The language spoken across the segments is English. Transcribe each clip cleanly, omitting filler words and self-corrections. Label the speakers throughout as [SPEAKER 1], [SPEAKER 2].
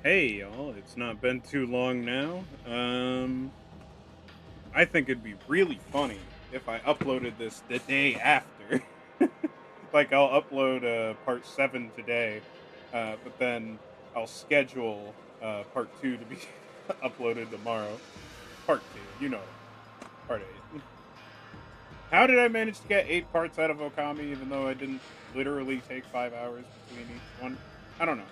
[SPEAKER 1] Hey y'all, it's not been too long now. I think it'd be really funny if I uploaded this the day after. Like I'll upload part 7 today, but then I'll schedule part 2 to be uploaded tomorrow. Part 2, you know what I mean. Part 8. How did I manage to get 8 parts out of Okami even though I didn't literally take 5 hours between each one? I don't know.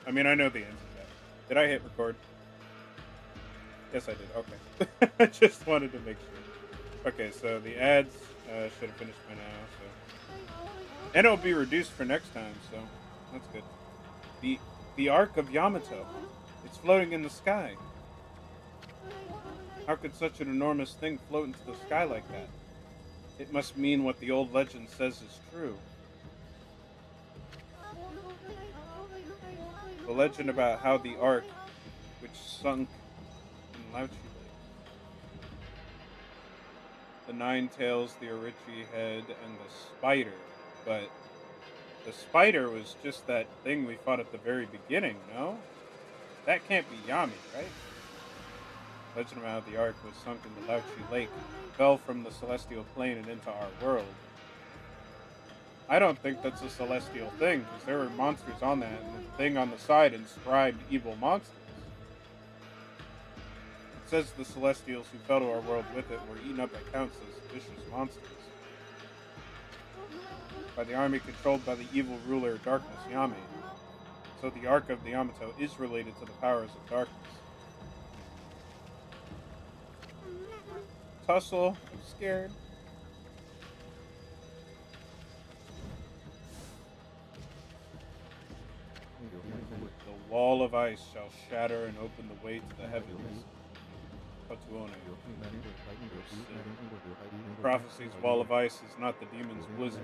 [SPEAKER 1] I mean, I know the answer to that. Did I hit record? Yes, I did. Okay. I just wanted to make sure. Okay, so the ads should have finished by now. And it'll be reduced for next time, so that's good. The the Ark of Yamato. It's floating in the sky. How could such an enormous thing float into the sky like that? It must mean what the old legend says is true. The legend about how the Ark, which sunk in Lauchi Lake, the nine tails, the Orichi head, and the spider. But the spider was just that thing we fought at the very beginning, no? That can't be Yami, right? Legend of how the Ark was sunk in the Lauchi Lake, fell from the celestial plane and into our world. I don't think that's a celestial thing, because there were monsters on that, and the thing on the side inscribed evil monsters. It says the celestials who fell to our world with it were eaten up by countless vicious monsters by the army controlled by the evil ruler of darkness, Yami. So the Ark of the Yamato is related to the powers of darkness. Tussle, I'm scared. The wall of ice shall shatter and open the way to the heavens. Kotuone, your sin. The prophecy's wall of ice is not the demon's blizzard.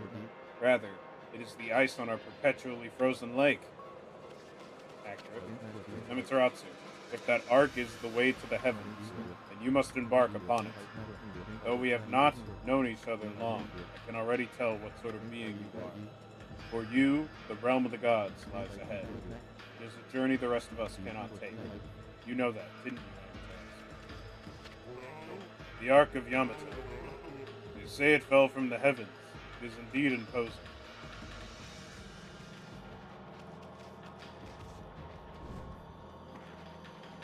[SPEAKER 1] Rather, it is the ice on our perpetually frozen lake. Accurate. Amaterasu, if that ark is the way to the heavens, then you must embark upon it. Though we have not known each other long, I can already tell what sort of being you are. For you, the realm of the gods lies ahead. It is a journey the rest of us cannot take. You know that, didn't you, Amaterasu? The Ark of Yamato. They say it fell from the heavens. It is indeed imposing.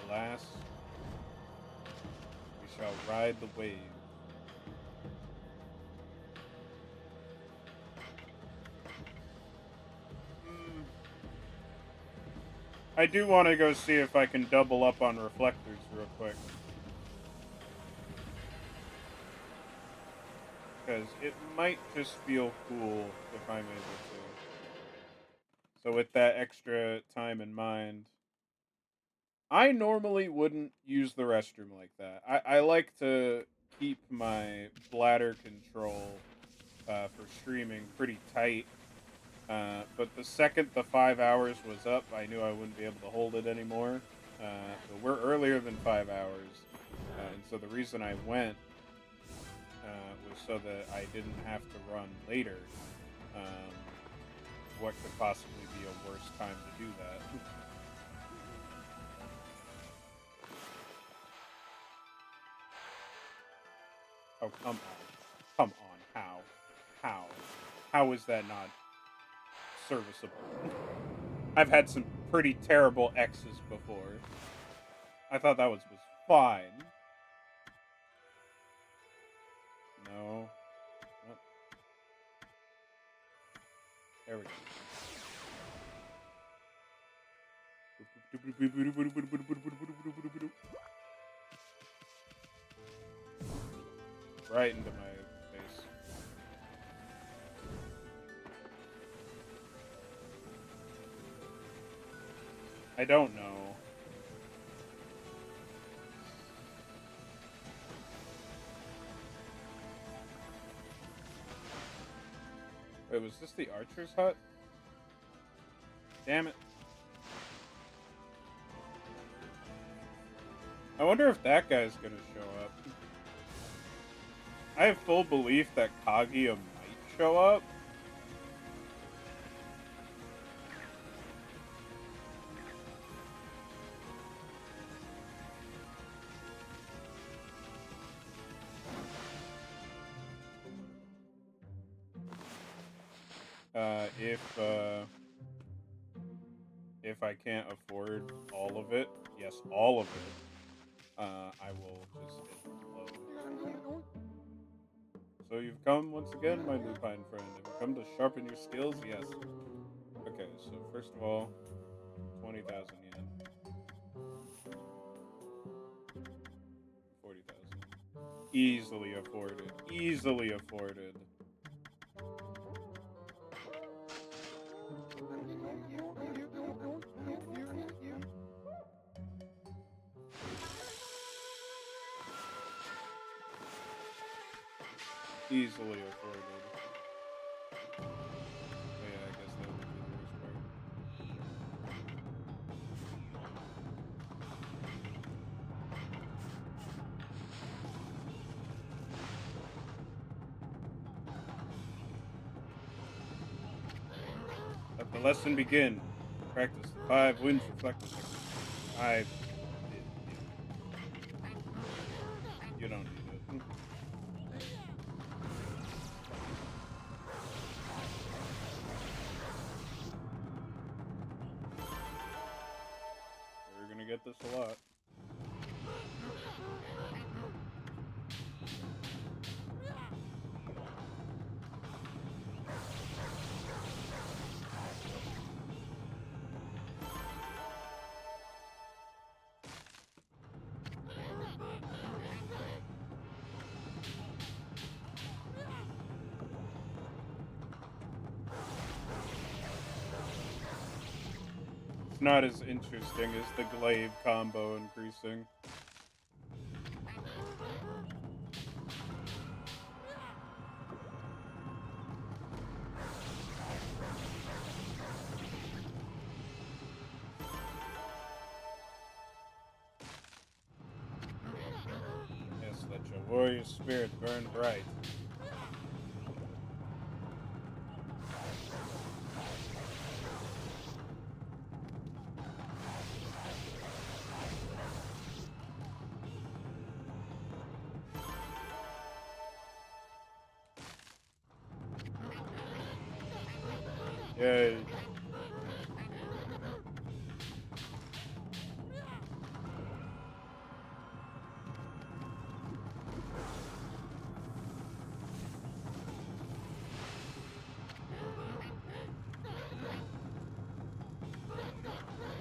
[SPEAKER 1] Alas, we shall ride the wave. Hmm. I do want to go see if I can double up on reflectors real quick. Because it might just feel cool if I'm able to. So, with that extra time in mind, I normally wouldn't use the restroom like that. I like to keep my bladder control for streaming pretty tight. But the second the 5 hours was up, I knew I wouldn't be able to hold it anymore. But we're earlier than 5 hours. And so the reason I went was so that I didn't have to run later. Um, what could possibly be a worse time to do that? Oh, come on. Come on. How? How? How is that not serviceable? I've had some pretty terrible X's before. I thought that was fine. No. Nope. There we go. Right into my face. I don't know. Wait, was this the archer's hut? Damn it. I wonder if that guy's gonna show up. I have full belief that Kaguya might show up. If I can't afford all of it, yes, all of it, I will just hit low. So you've come once again, my lupine friend. Have you come to sharpen your skills? Yes. Okay, so first of all, 20,000 yen. 40,000. Easily afforded. Easily afforded. Easily afforded. But yeah, I guess that would be the worst part. Let the lesson begin. Practice the 5 winds reflector technique. 5. You don't need it. We're gonna get this a lot. It's not as interesting as the glaive combo increasing. Yes, let your warrior spirit burn bright. Yay.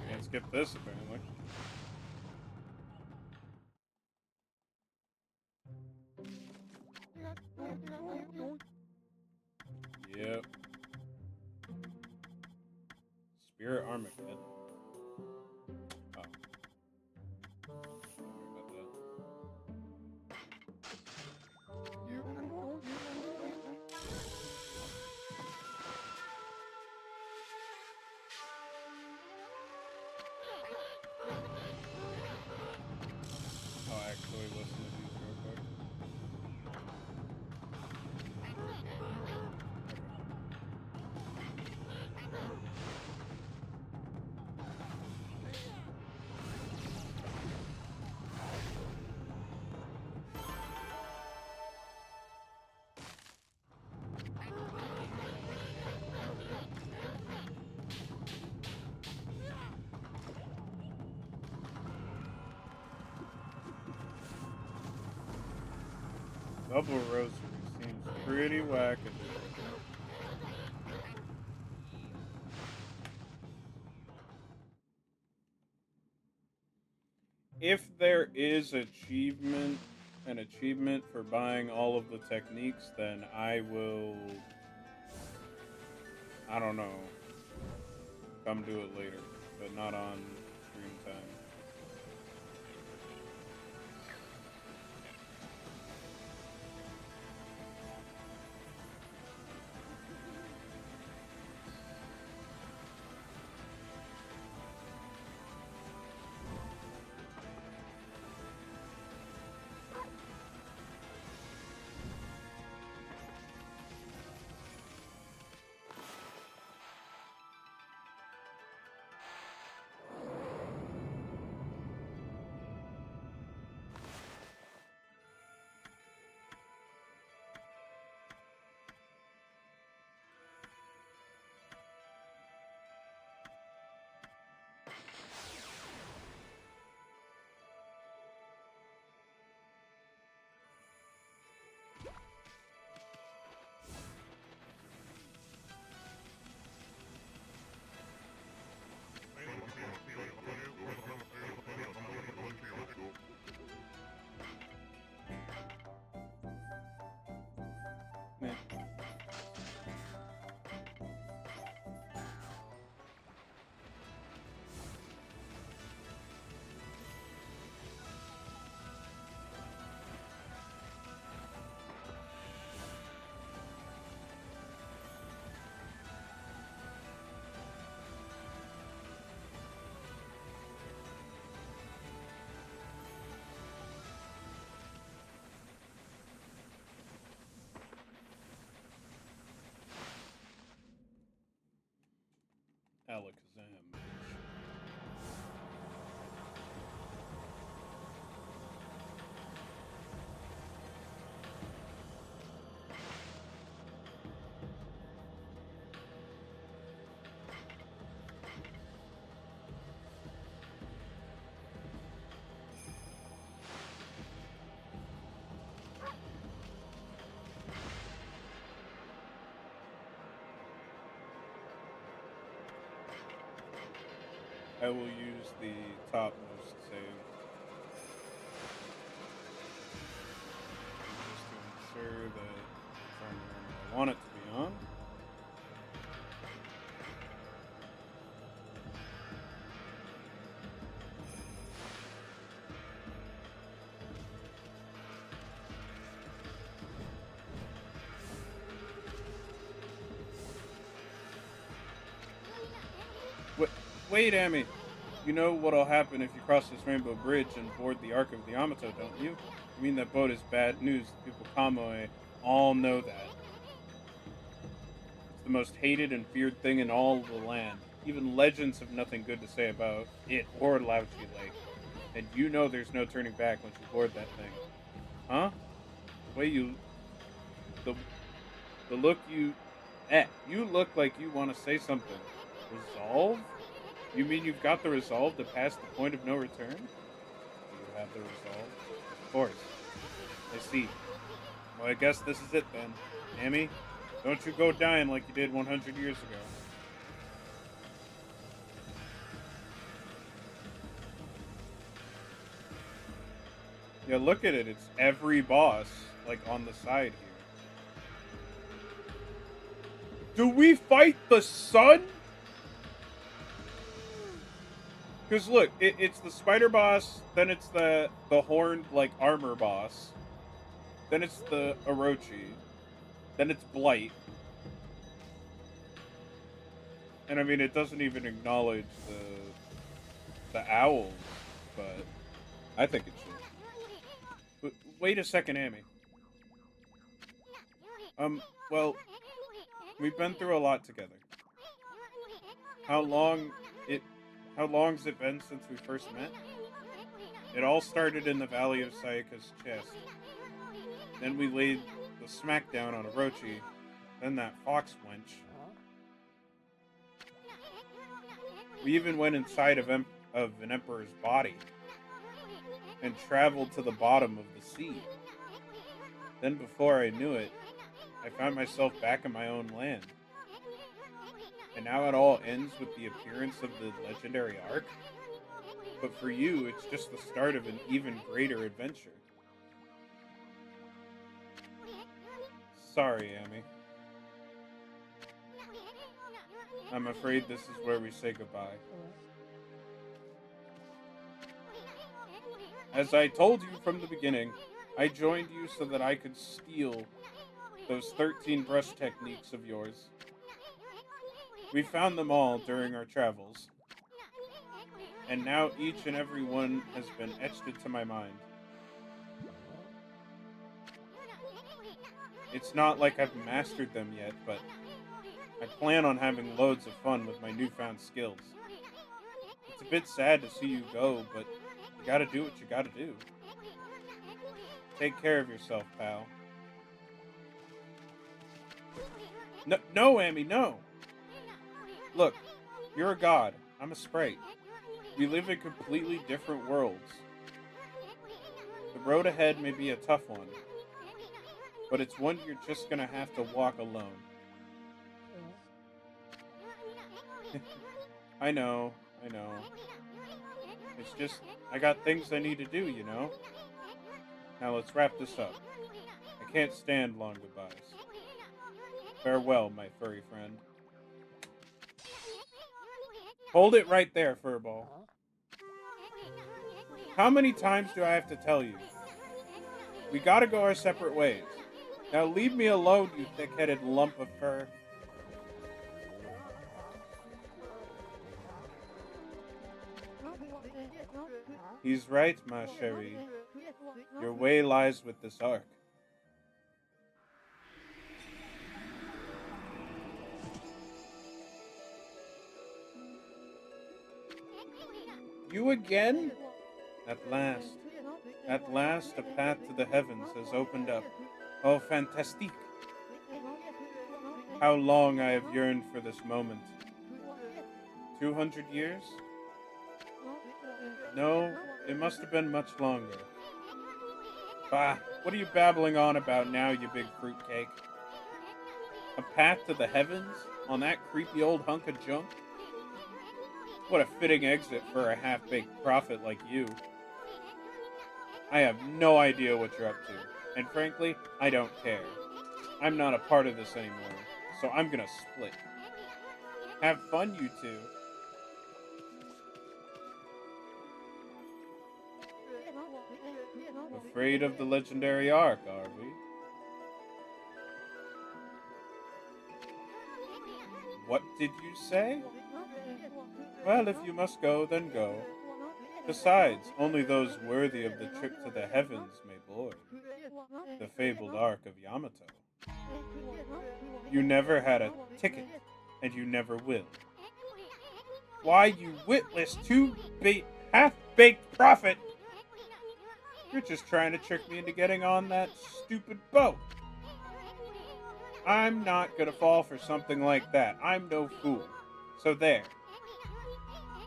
[SPEAKER 1] Can't skip this, apparently. Yep. Spirit Armageddon. Oh. Don't worry about that. I'll actually listen to these real quick. Double rosary seems pretty wackadoo. If there is an achievement for buying all of the techniques, then I will, I don't know, come do it later, but not on stream time. Alakazam. I will use the topmost save just to ensure that it's on the one that I want it to be on. Wait, Amy. You know what'll happen if you cross this rainbow bridge and board the Ark of the Yamato, don't you? You mean that boat is bad news? The people of Kamoe all know that. It's the most hated and feared thing in all the land. Even legends have nothing good to say about it or Lauchi Lake. And you know there's no turning back once you board that thing. Huh? Wait, the the look you look like you want to say something. Resolve? You mean you've got the resolve to pass the point of no return? Do you have the resolve? Of course. I see. Well, I guess this is it then. Amy, don't you go dying like you did 100 years ago. Yeah, look at it. It's every boss, like, on the side here. Do we fight the sun? Because look, it's the spider boss, then it's the horned, like, armor boss, then it's the Orochi, then it's Blight. And I mean, it doesn't even acknowledge the owls, but I think it should. But wait a second, Amy. Well, we've been through a lot together. How long has it been since we first met? It all started in the Valley of Sayaka's chest. Then we laid the smackdown on Orochi, then that fox wench. We even went inside of an emperor's body and traveled to the bottom of the sea. Then before I knew it, I found myself back in my own land. And now it all ends with the appearance of the legendary Ark? But for you, it's just the start of an even greater adventure. Sorry, Amy. I'm afraid this is where we say goodbye. As I told you from the beginning, I joined you so that I could steal those 13 brush techniques of yours. We found them all during our travels, and now each and every one has been etched into my mind. It's not like I've mastered them yet, but I plan on having loads of fun with my newfound skills. It's a bit sad to see you go, but you gotta do what you gotta do. Take care of yourself, pal. No, Amy, no! Look, you're a god. I'm a sprite. We live in completely different worlds. The road ahead may be a tough one, but it's one you're just gonna have to walk alone. I know. It's just, I got things I need to do, you know? Now let's wrap this up. I can't stand long goodbyes. Farewell, my furry friend. Hold it right there, Furball. How many times do I have to tell you? We gotta go our separate ways. Now leave me alone, you thick-headed lump of fur. He's right, ma chérie. Your way lies with this Ark. You again? At last. At last, a path to the heavens has opened up. Oh, fantastique! How long I have yearned for this moment. 200 years? No, it must have been much longer. Bah, what are you babbling on about now, you big fruitcake? A path to the heavens? On that creepy old hunk of junk? What a fitting exit for a half-baked prophet like you. I have no idea what you're up to, and frankly, I don't care. I'm not a part of this anymore, so I'm gonna split. Have fun, you two. Afraid of the legendary arc, are we? What did you say? Well, if you must go, then go. Besides, only those worthy of the trip to the heavens may board. The fabled Ark of Yamato. You never had a ticket, and you never will. Why, you witless half-baked prophet! You're just trying to trick me into getting on that stupid boat. I'm not gonna fall for something like that. I'm no fool. So there.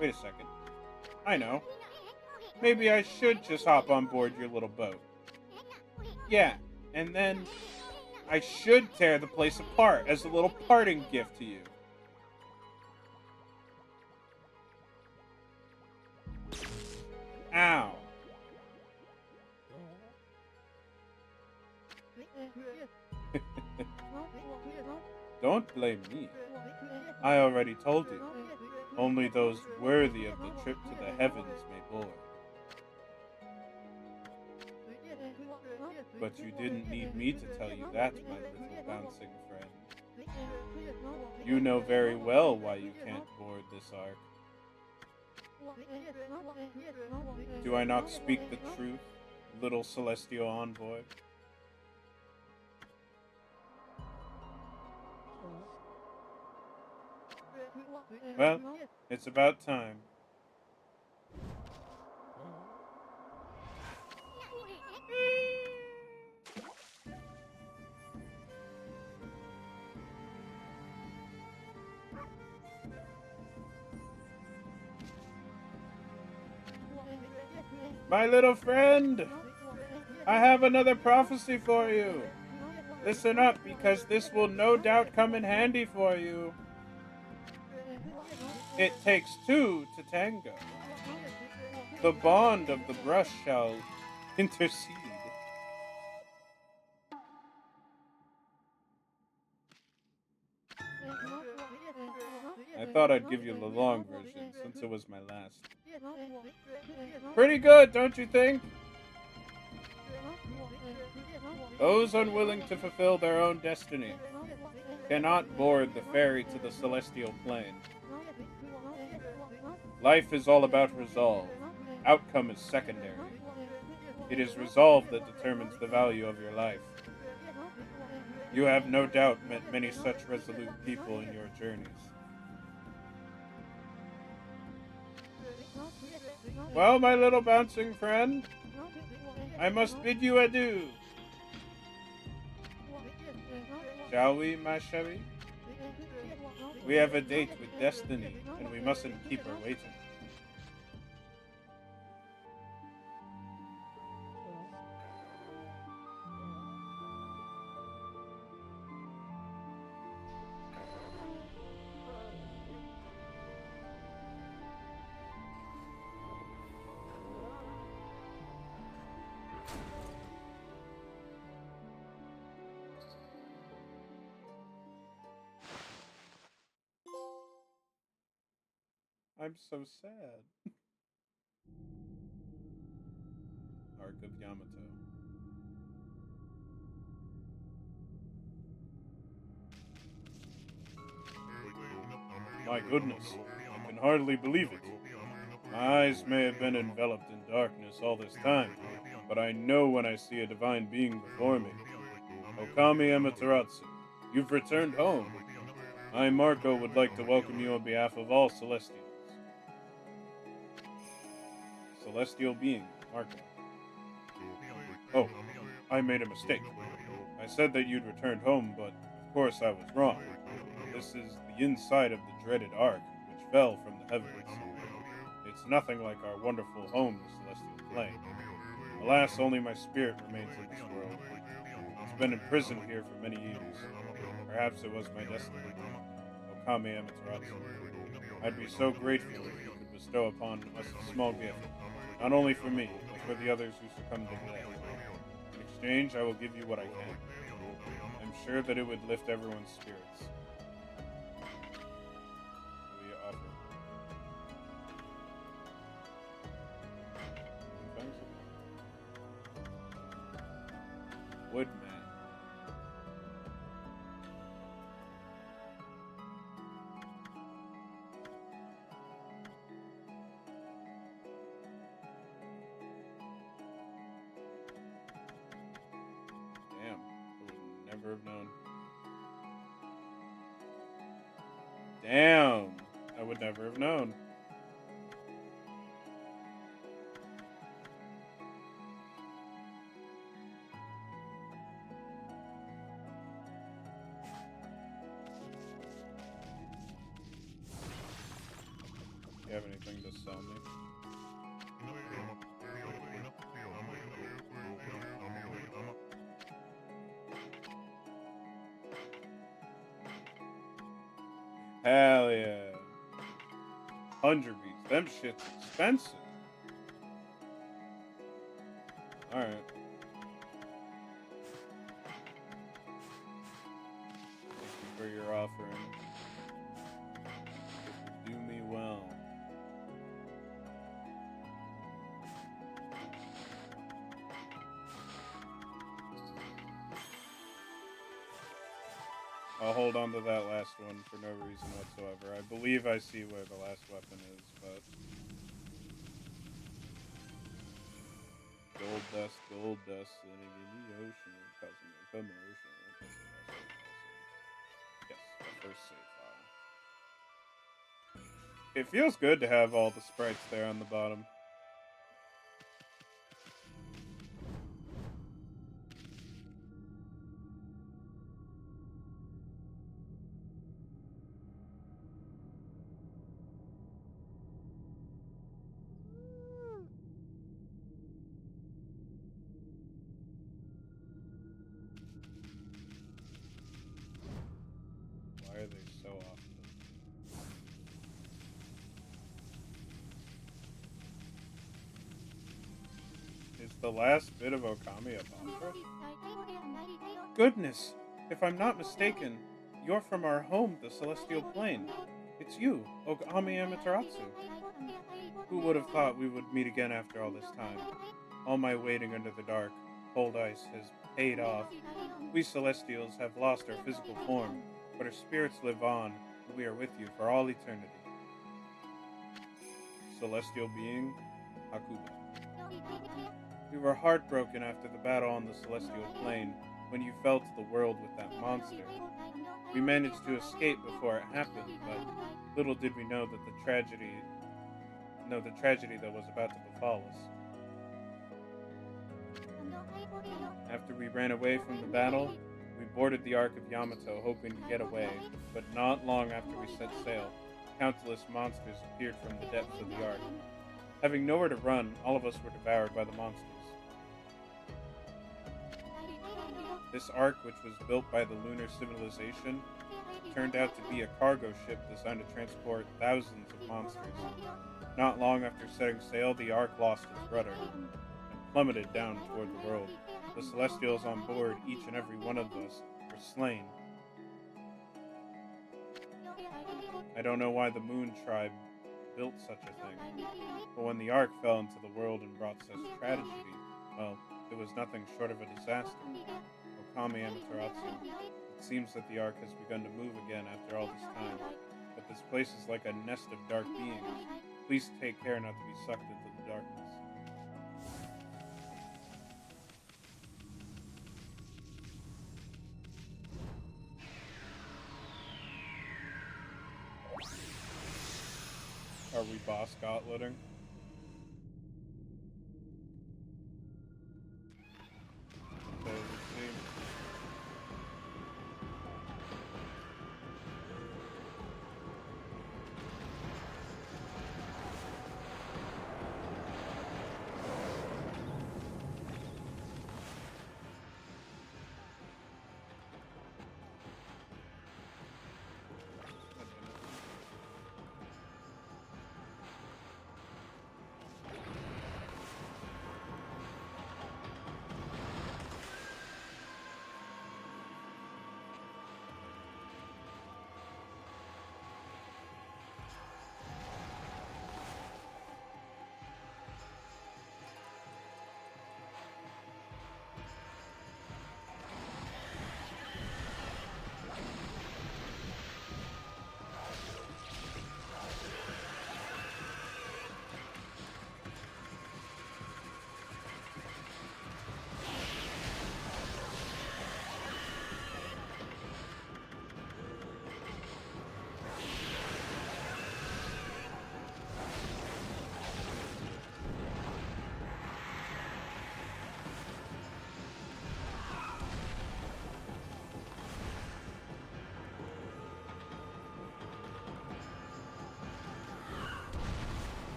[SPEAKER 1] Wait a second. I know. Maybe I should just hop on board your little boat. Yeah, and then I should tear the place apart as a little parting gift to you. Ow. Don't blame me. I already told you. Only those worthy of the trip to the heavens may board. But you didn't need me to tell you that, my little bouncing friend. You know very well why you can't board this ark. Do I not speak the truth, little celestial envoy? Well, it's about time. My little friend, I have another prophecy for you. Listen up, because this will no doubt come in handy for you. It takes two to tango. The bond of the brush shall intercede. I thought I'd give you the long version, since it was my last. Pretty good, don't you think? Those unwilling to fulfill their own destiny cannot board the ferry to the celestial plane. Life is all about resolve. Outcome is secondary. It is resolve that determines the value of your life. You have no doubt met many such resolute people in your journeys. Well, my little bouncing friend, I must bid you adieu. Shall we, my Chevy? We have a date with destiny, and we mustn't keep her waiting. I'm so sad. Arc of Yamato. My goodness, I can hardly believe it. My eyes may have been enveloped in darkness all this time, but I know when I see a divine being before me. Okami Amaterasu, you've returned home. I, Marco, would like to welcome you on behalf of all Celestials. celestial being, Marco. Oh, I made a mistake. I said that you'd returned home, but of course I was wrong. This is the inside of the dreaded Ark, which fell from the heavens. It's nothing like our wonderful home, the celestial plane. Alas, only my spirit remains in this world. It's been imprisoned here for many years. Perhaps it was my destiny. Okami Amaterasu. I'd be so grateful if you could bestow upon us a small gift, not only for me, but for the others who succumbed to death. In exchange, I will give you what I can. I'm sure that it would lift everyone's spirits. What do you offer? Woodman. Damn, I would never have known. Damn, I would never have known. You have anything to sell me? Hell yeah. 100 beats. Them shit's expensive. Alright. Thank you for your offering. It will do me well. I'll hold on to that last one for no reason whatsoever. I believe I see where the last weapon is, but... gold dust, sitting in the ocean, causing a commotion. Yes, the first save file. It feels good to have all the sprites there on the bottom. Why are they so often? Is the last bit of Okami a mantra? Goodness! If I'm not mistaken, you're from our home, the Celestial Plane. It's you, Okami Amaterasu. Who would have thought we would meet again after all this time? All my waiting under the dark, cold ice has paid off. We Celestials have lost our physical form, but our spirits live on, and we are with you for all eternity. Celestial being, Hakuba. We were heartbroken after the battle on the Celestial Plane when you fell to the world with that monster. We managed to escape before it happened, but little did we know that the tragedy that was about to befall us. After we ran away from the battle, we boarded the Ark of Yamato hoping to get away, but not long after we set sail, countless monsters appeared from the depths of the Ark. Having nowhere to run, all of us were devoured by the monsters. This Ark, which was built by the lunar civilization, turned out to be a cargo ship designed to transport thousands of monsters. Not long after setting sail, the Ark lost its rudder and plummeted down toward the world. The Celestials on board, each and every one of us, were slain. I don't know why the Moon Tribe built such a thing, but when the Ark fell into the world and brought such tragedy, well, it was nothing short of a disaster. Okami Amaterasu. It seems that the Ark has begun to move again after all this time, but this place is like a nest of dark beings. Please take care not to be sucked into the darkness. Are we boss gauntleting?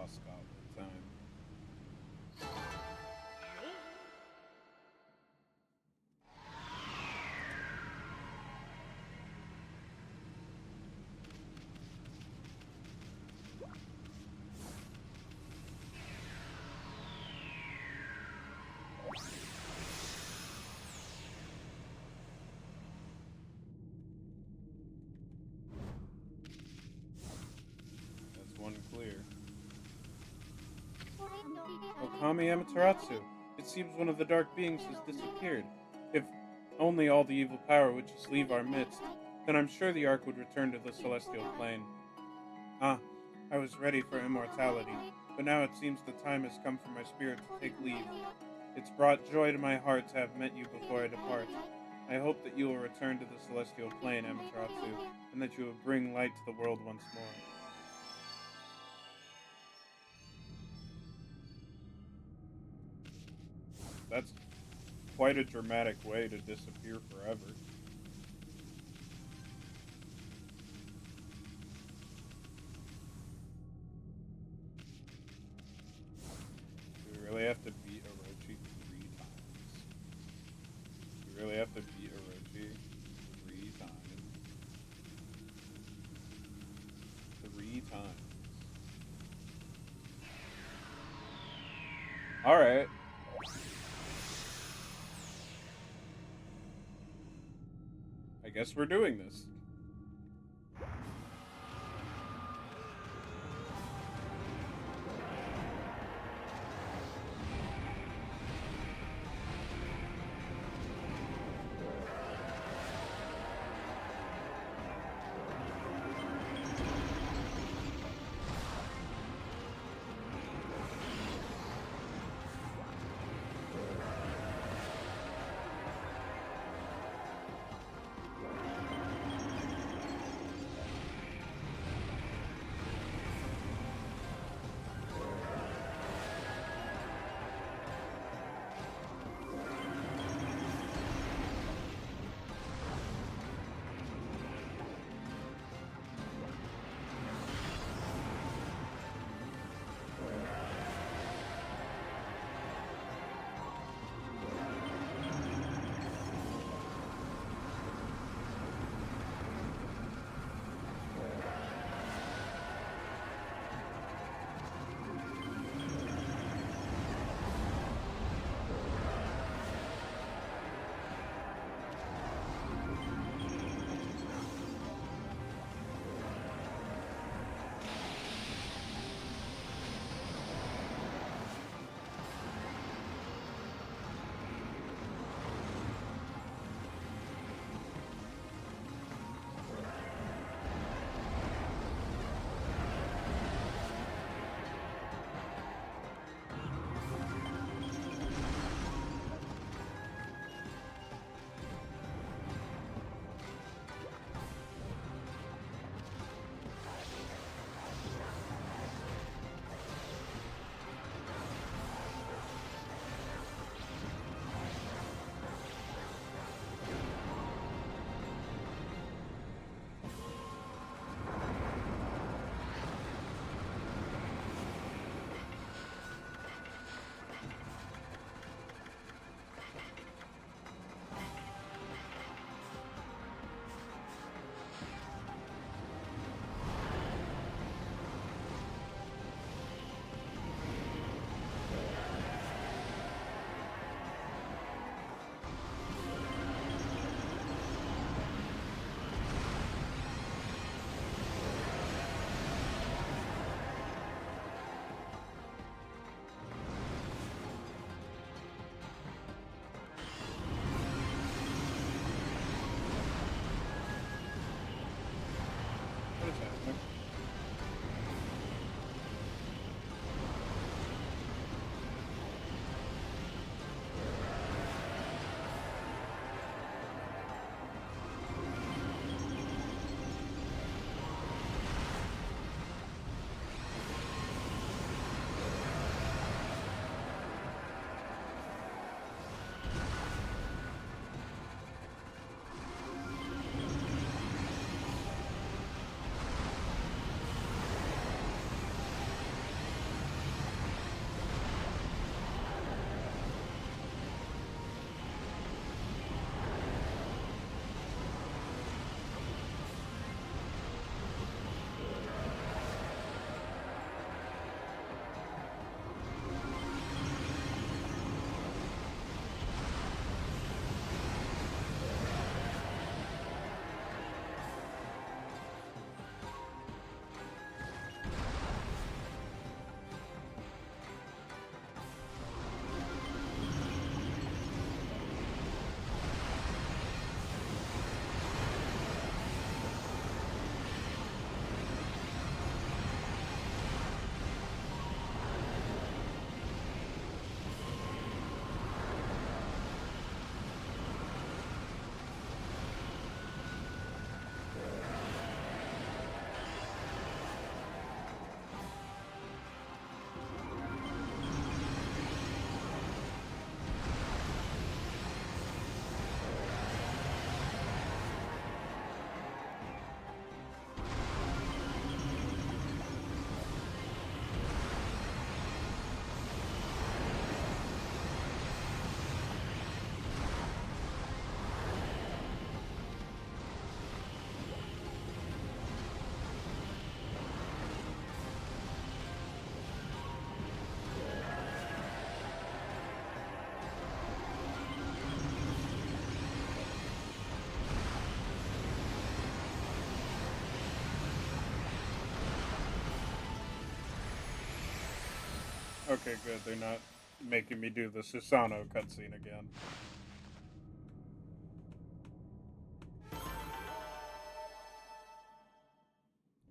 [SPEAKER 1] lost goblet time. That's one clear. Okami Amaterasu. It seems one of the dark beings has disappeared. If only all the evil power would just leave our midst, then I'm sure the Ark would return to the celestial plane. Ah, I was ready for immortality, but now it seems the time has come for my spirit to take leave. It's brought joy to my heart to have met you before I depart. I hope that you will return to the celestial plane, Amaterasu, and that you will bring light to the world once more. That's quite a dramatic way to disappear forever. Do we really have to beat Orochi 3 times? You really have to beat Orochi 3 times. 3 times. Alright. I guess we're doing this. Okay, good. They're not making me do the Susano cutscene again. They're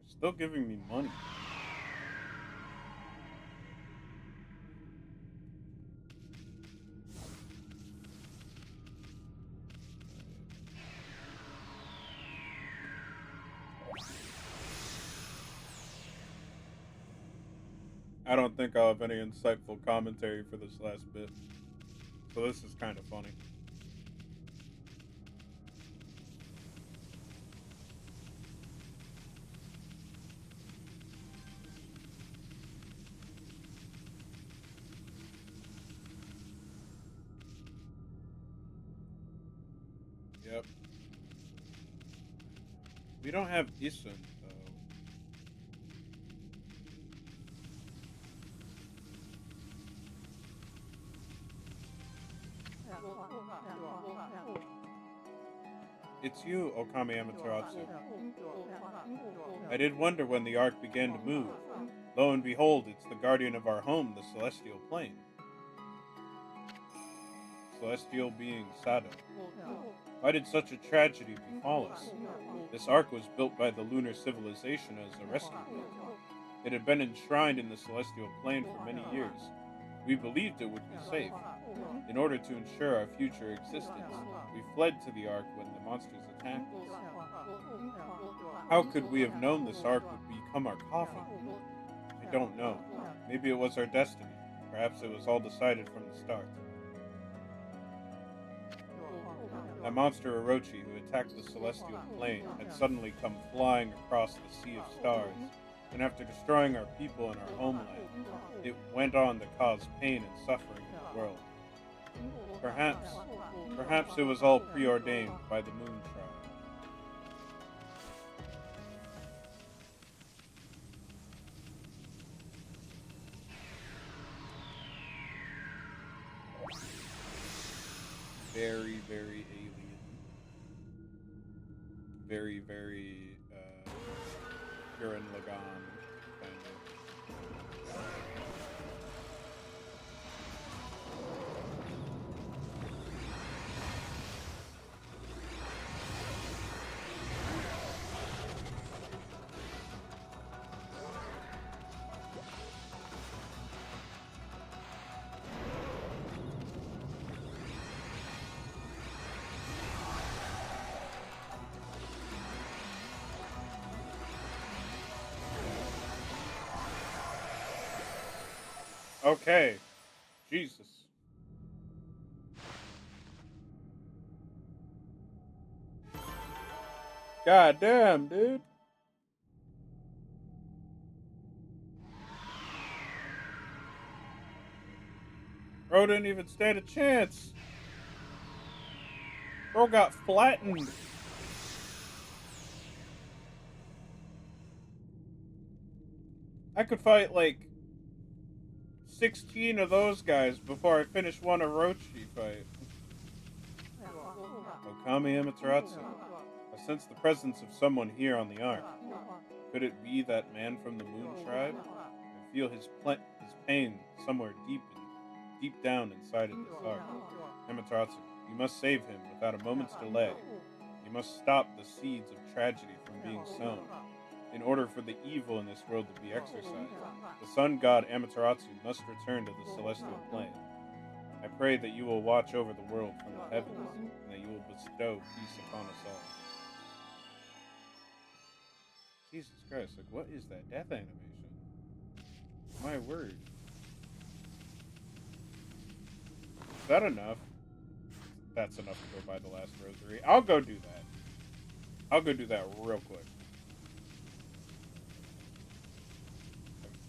[SPEAKER 1] still giving me money. I don't think I'll have any insightful commentary for this last bit. So this is kind of funny. Yep. We don't have Isun, though. It's you, Okami Amaterasu. I did wonder when the ark began to move. Lo and behold, it's the guardian of our home, the celestial plane. Celestial being Sado. Why did such a tragedy befall us? This ark was built by the lunar civilization as a rescue boat. It had been enshrined in the celestial plane for many years. We believed it would be safe. In order to ensure our future existence, we fled to the ark when the monsters attacked us. How could we have known this ark would become our coffin? I don't know. Maybe it was our destiny. Perhaps it was all decided from the start. That monster Orochi who attacked the celestial plane had suddenly come flying across the sea of stars, and after destroying our people and our homeland, it went on to cause pain and suffering in the world. Perhaps it was all preordained by the Moon Tribe. Very, very alien. Very, very Gurren Lagann kind of. Okay. Jesus. God damn, dude. Bro didn't even stand a chance. Bro got flattened. I could fight like 16 of those guys before I finish one Orochi fight. Okami Amaterasu. I sense the presence of someone here on the ark. Could it be that man from the Moon Tribe? I feel his pain somewhere deep down inside of this ark. Amaterasu, you must save him without a moment's delay. You must stop the seeds of tragedy from being sown. In order for the evil in this world to be exorcised, the sun god Amaterasu must return to the celestial plane. I pray that you will watch over the world from the heavens, and that you will bestow peace upon us all. Jesus Christ, like, what is that death animation? My word. Is that enough? That's enough to go buy the last rosary. I'll go do that. I'll go do that real quick.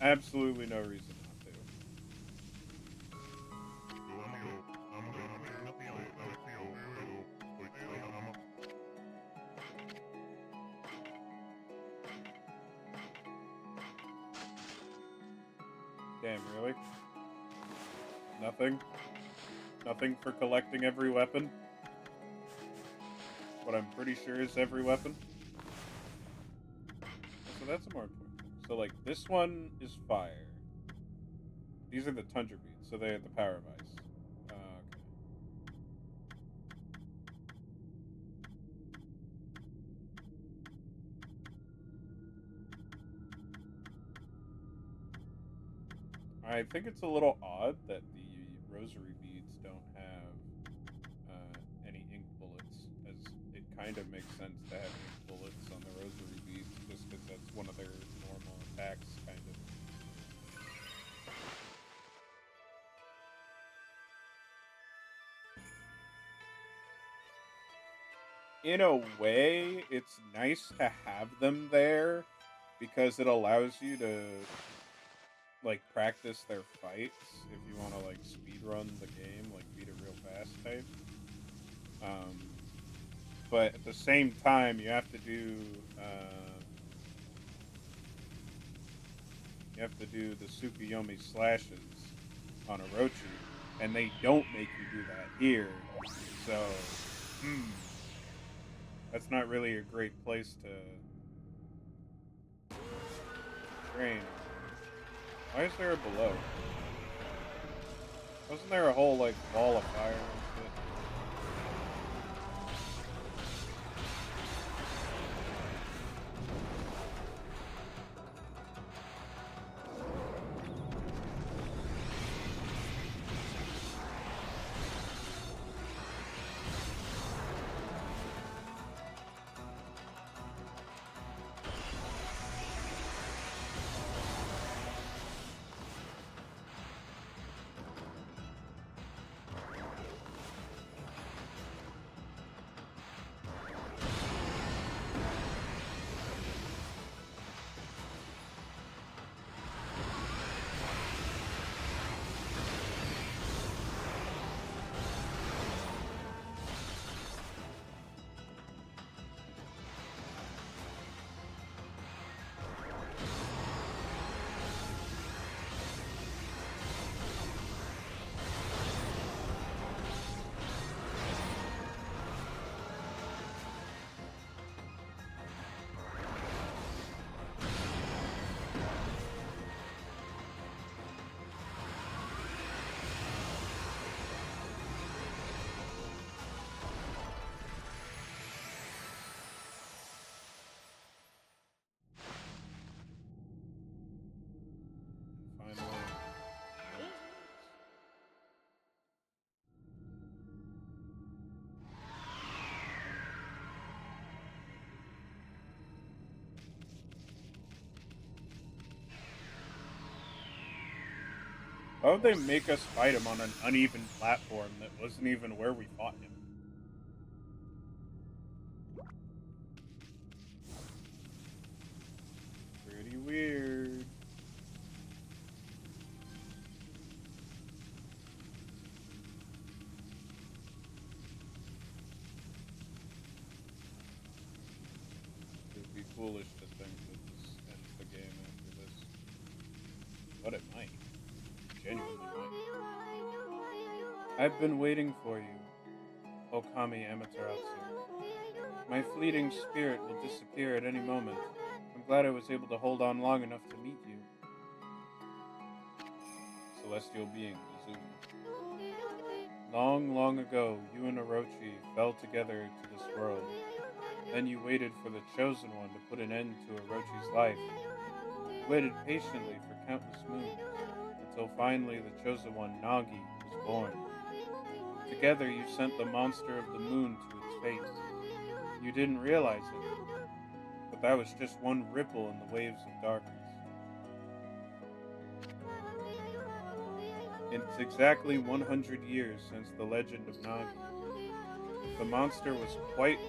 [SPEAKER 1] Absolutely no reason not to. Damn, really? Nothing? Nothing for collecting every weapon? What I'm pretty sure is every weapon? So that's a more important thing. So, like, this one is fire. These are the tundra beads, so they're the power of ice. Okay. I think it's a little odd that the rosary beads don't have any ink bullets, as it kind of makes sense to have ink bullets on the rosary beads, just because that's one of their normal attacks, kind of. In a way, it's nice to have them there because it allows you to like practice their fights if you want to like speed run the game, like beat it real fast type. Um, but at the same time, you have to do the Tsukuyomi slashes on Orochi, and they don't make you do that here. So, hmm, that's not really a great place to train. Why is there a below? Wasn't there a whole like wall of fire and shit? Finally. Why would they make us fight him on an uneven platform that wasn't even where we fought him? Pretty weird. It would be foolish to think that this ends the game after this. But it might. Genuinely might. I've been waiting for you, Okami Amaterasu. My fleeting spirit will disappear at any moment. I'm glad I was able to hold on long enough to meet you. Celestial being, Izumi. Long, long ago, you and Orochi fell together to this world. Then you waited for the Chosen One to put an end to Orochi's life. You waited patiently for countless moons, until finally the Chosen One, Nagi, was born. Together you sent the monster of the moon to its fate. You didn't realize it, but that was just one ripple in the waves of darkness. It's exactly 100 years since the legend of Nagi. The monster was quite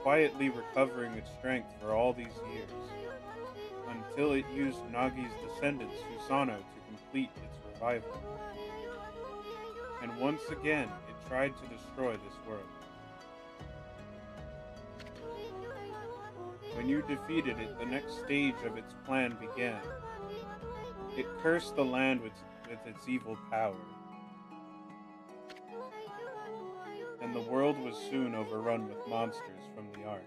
[SPEAKER 1] quietly recovering its strength for all these years, until it used Nagi's descendant Susanoo to complete its revival. And once again, it tried to destroy this world. When you defeated it, the next stage of its plan began. It cursed the land with its evil power, and the world was soon overrun with monsters from the Ark.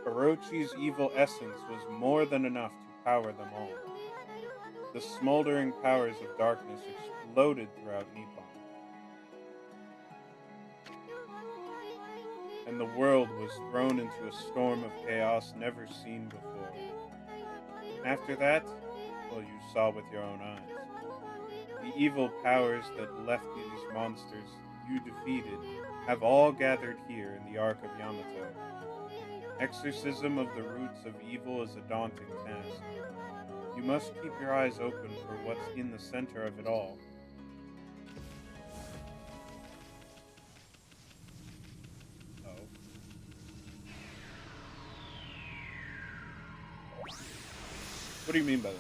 [SPEAKER 1] Orochi's evil essence was more than enough to power them all. The smoldering powers of darkness exploded throughout Nippon, and the world was thrown into a storm of chaos never seen before. After that, well, you saw with your own eyes. The evil powers that left these monsters you defeated have all gathered here in the Ark of Yamato. Exorcism of the roots of evil is a daunting task. You must keep your eyes open for what's in the center of it all. Oh. What do you mean by that?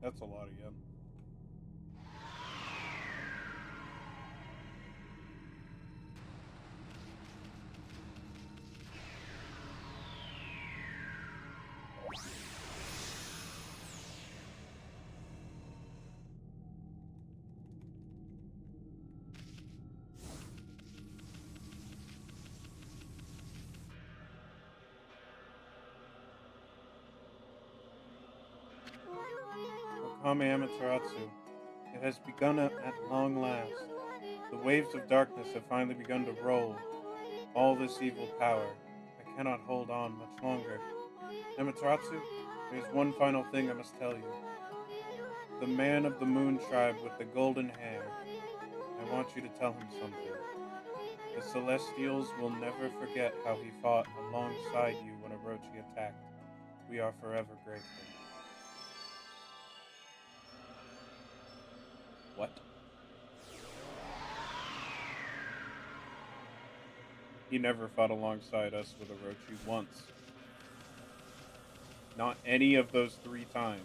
[SPEAKER 1] That's a lot of yen. Okami Amaterasu. It has begun at long last. The waves of darkness have finally begun to roll. All this evil power. I cannot hold on much longer. Amaterasu, there's one final thing I must tell you. The man of the moon tribe with the golden hair. I want you to tell him something. The Celestials will never forget how he fought alongside you when Orochi attacked. We are forever grateful. What? He never fought alongside us with Orochi once. Not any of those 3 times.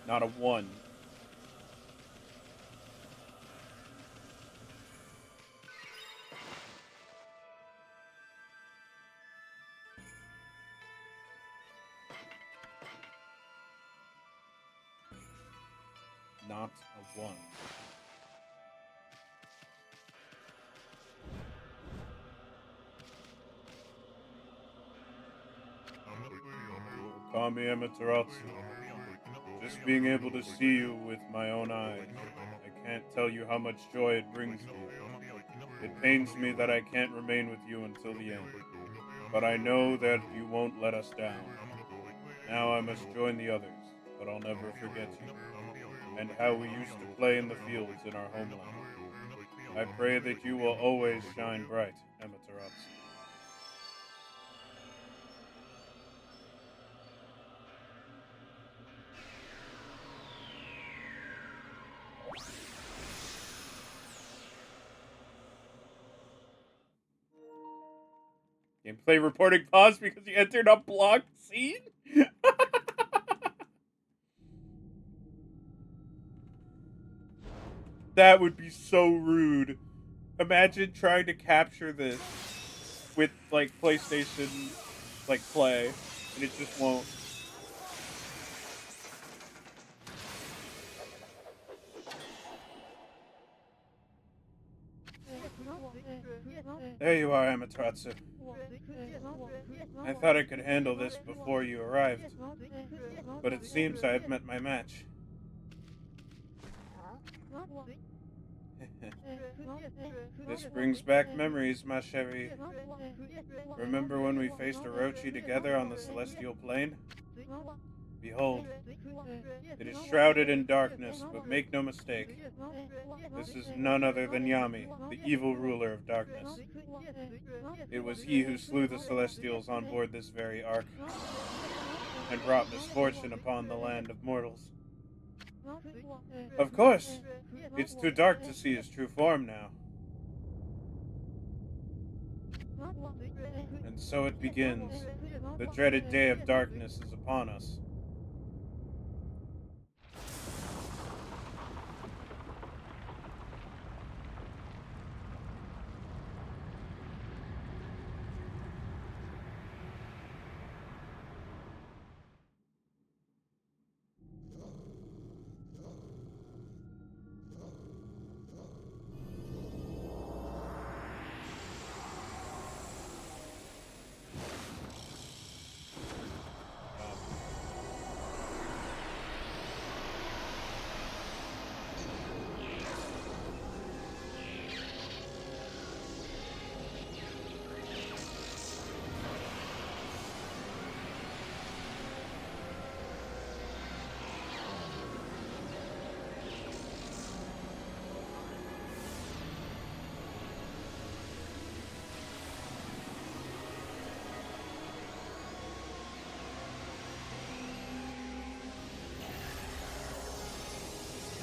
[SPEAKER 1] Not a one. Not a one. Umami Amaterasu. Just being able to see you with my own eyes, I can't tell you how much joy it brings me. It pains me that I can't remain with you until the end, but I know that you won't let us down. Now I must join the others, but I'll never forget you, and how we used to play in the fields in our homeland. I pray that you will always shine bright, Amaterasu. Gameplay reporting paused because you entered a blocked scene? That would be so rude. Imagine trying to capture this with, like, PlayStation, like, Play, and it just won't. There you are, Amaterasu. I thought I could handle this before you arrived, but it seems I have met my match. This brings back memories, ma chérie. Remember when we faced Orochi together on the celestial plane? Behold, it is shrouded in darkness, but make no mistake, this is none other than Yami, the evil ruler of darkness. It was he who slew the Celestials on board this very ark, and brought misfortune upon the land of mortals. Of course, it's too dark to see his true form now. And so it begins. The dreaded day of darkness is upon us.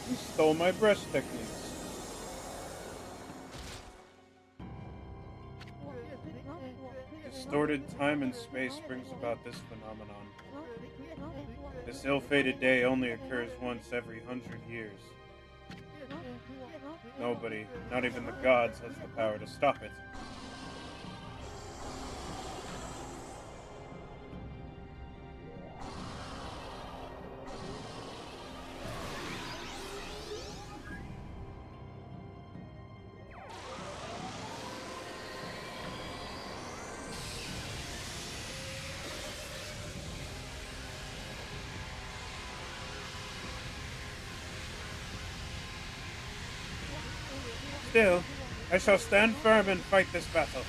[SPEAKER 1] You stole my breast techniques. Distorted time and space brings about this phenomenon. This ill-fated day only occurs once every 100 years. Nobody, not even the gods, has the power to stop it. Still, I shall stand firm and fight this battle.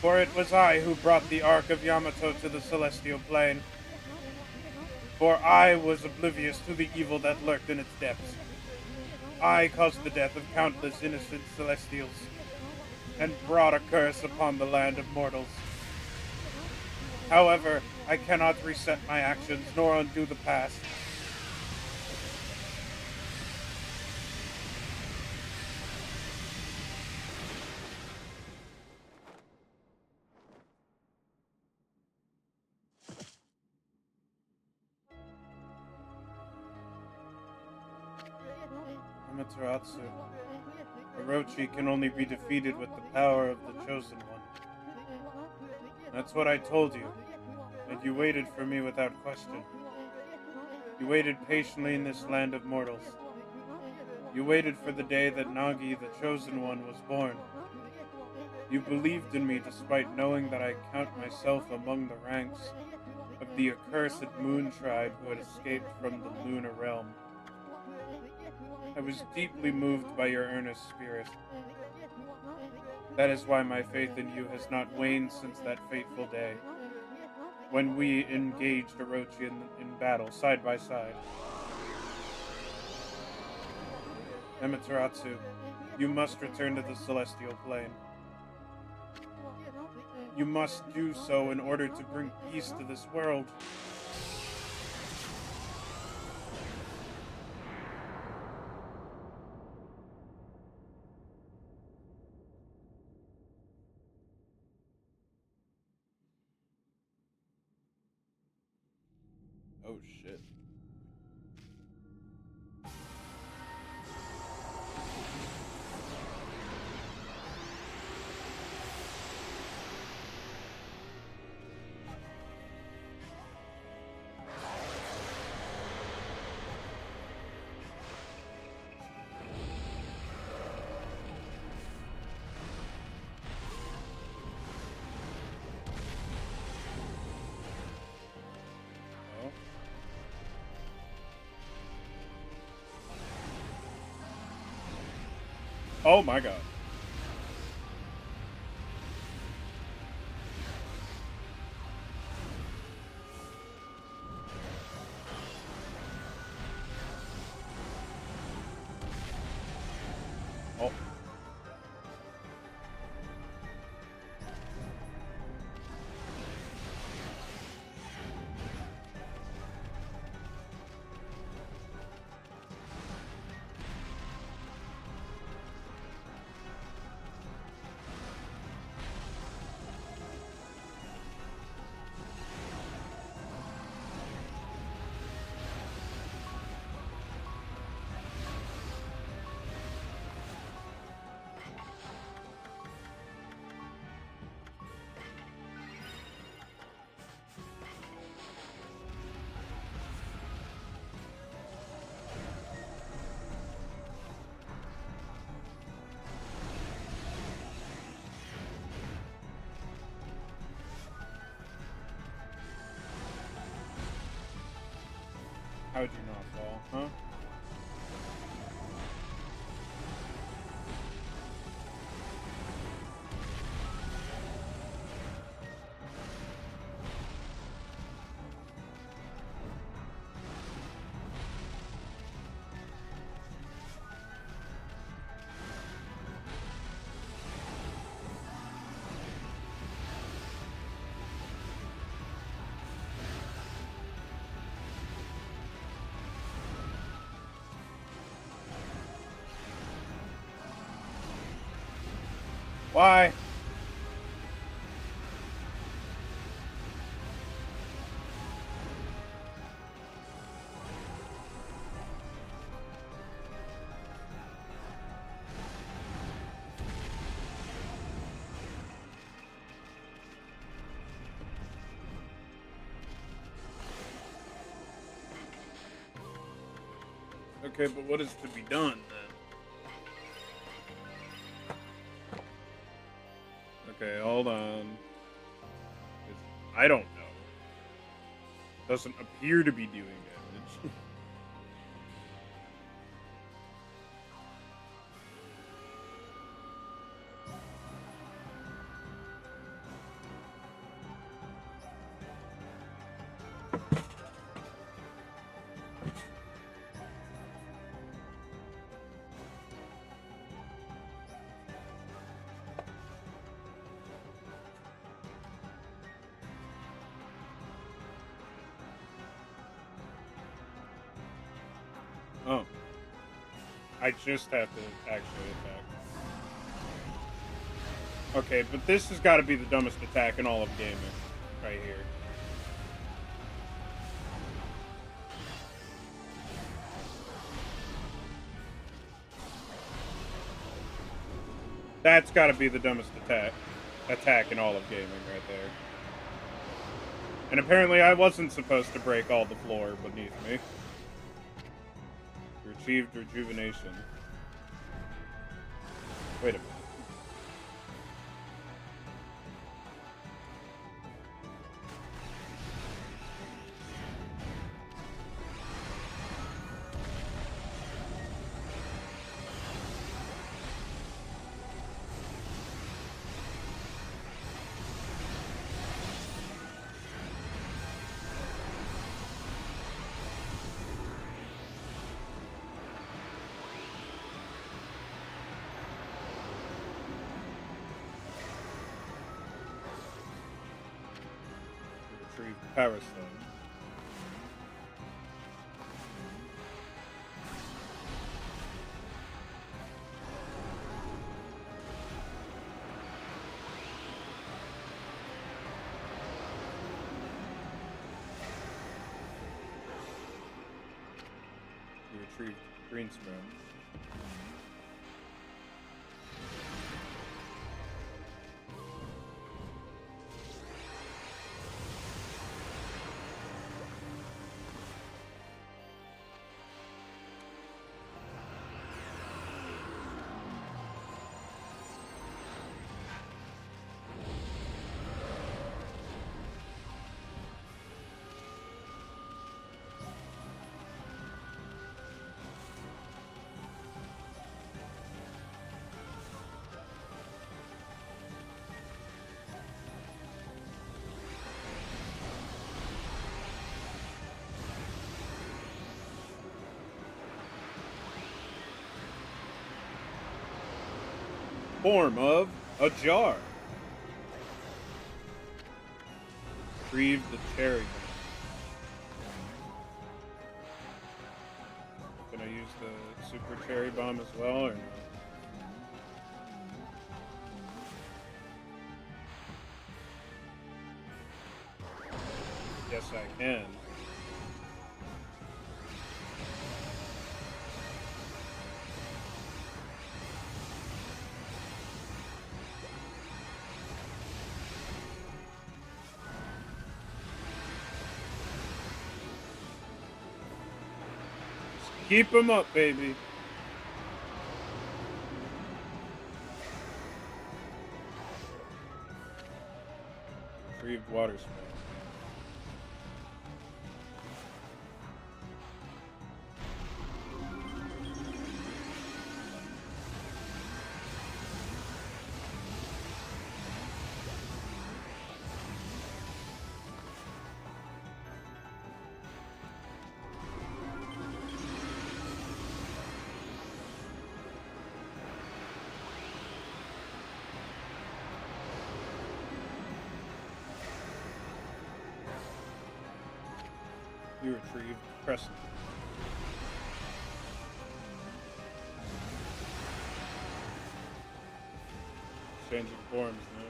[SPEAKER 1] For it was I who brought the Ark of Yamato to the celestial plane. For I was oblivious to the evil that lurked in its depths. I caused the death of countless innocent celestials, and brought a curse upon the land of mortals. However, I cannot reset my actions nor undo the past. Amaterasu, Orochi can only be defeated with the power of the Chosen One. That's what I told you, and you waited for me without question. You waited patiently in this land of mortals. You waited for the day that Nagi, the Chosen One, was born. You believed in me despite knowing that I count myself among the ranks of the accursed moon tribe who had escaped from the lunar realm. I was deeply moved by your earnest spirit. That is why my faith in you has not waned since that fateful day, when we engaged Orochi in battle, side by side. Amaterasu, you must return to the celestial plane. You must do so in order to bring peace to this world. Oh shit. Oh my god. Oh. How'd you not fall, huh? Why? Okay, but what is to be done then? Okay, hold on. I don't know. Doesn't appear to be doing damage. Oh. I just have to actually attack. Okay, but this has got to be the dumbest attack in all of gaming. Right here. That's got to be the dumbest attack in all of gaming right there. And apparently I wasn't supposed to break all the floor beneath me. You achieved rejuvenation. Wait a minute. Power Stone. You retrieved green scrap. Form of a jar. Retrieve the cherry bomb. Can I use the super cherry bomb as well, or no? Yes, I can. Keep them up, baby. Retrieved water spray. You retrieved crescent. Changing forms now.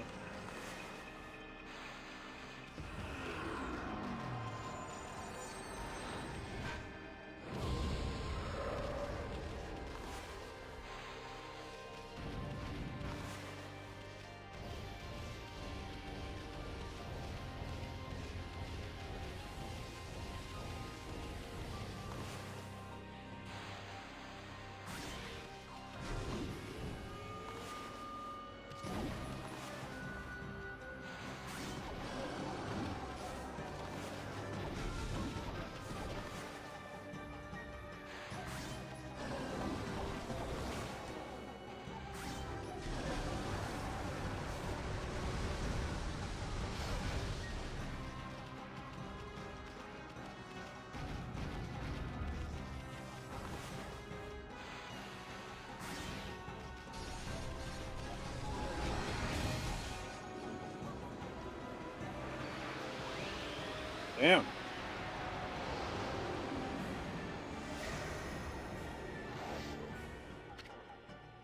[SPEAKER 1] Damn.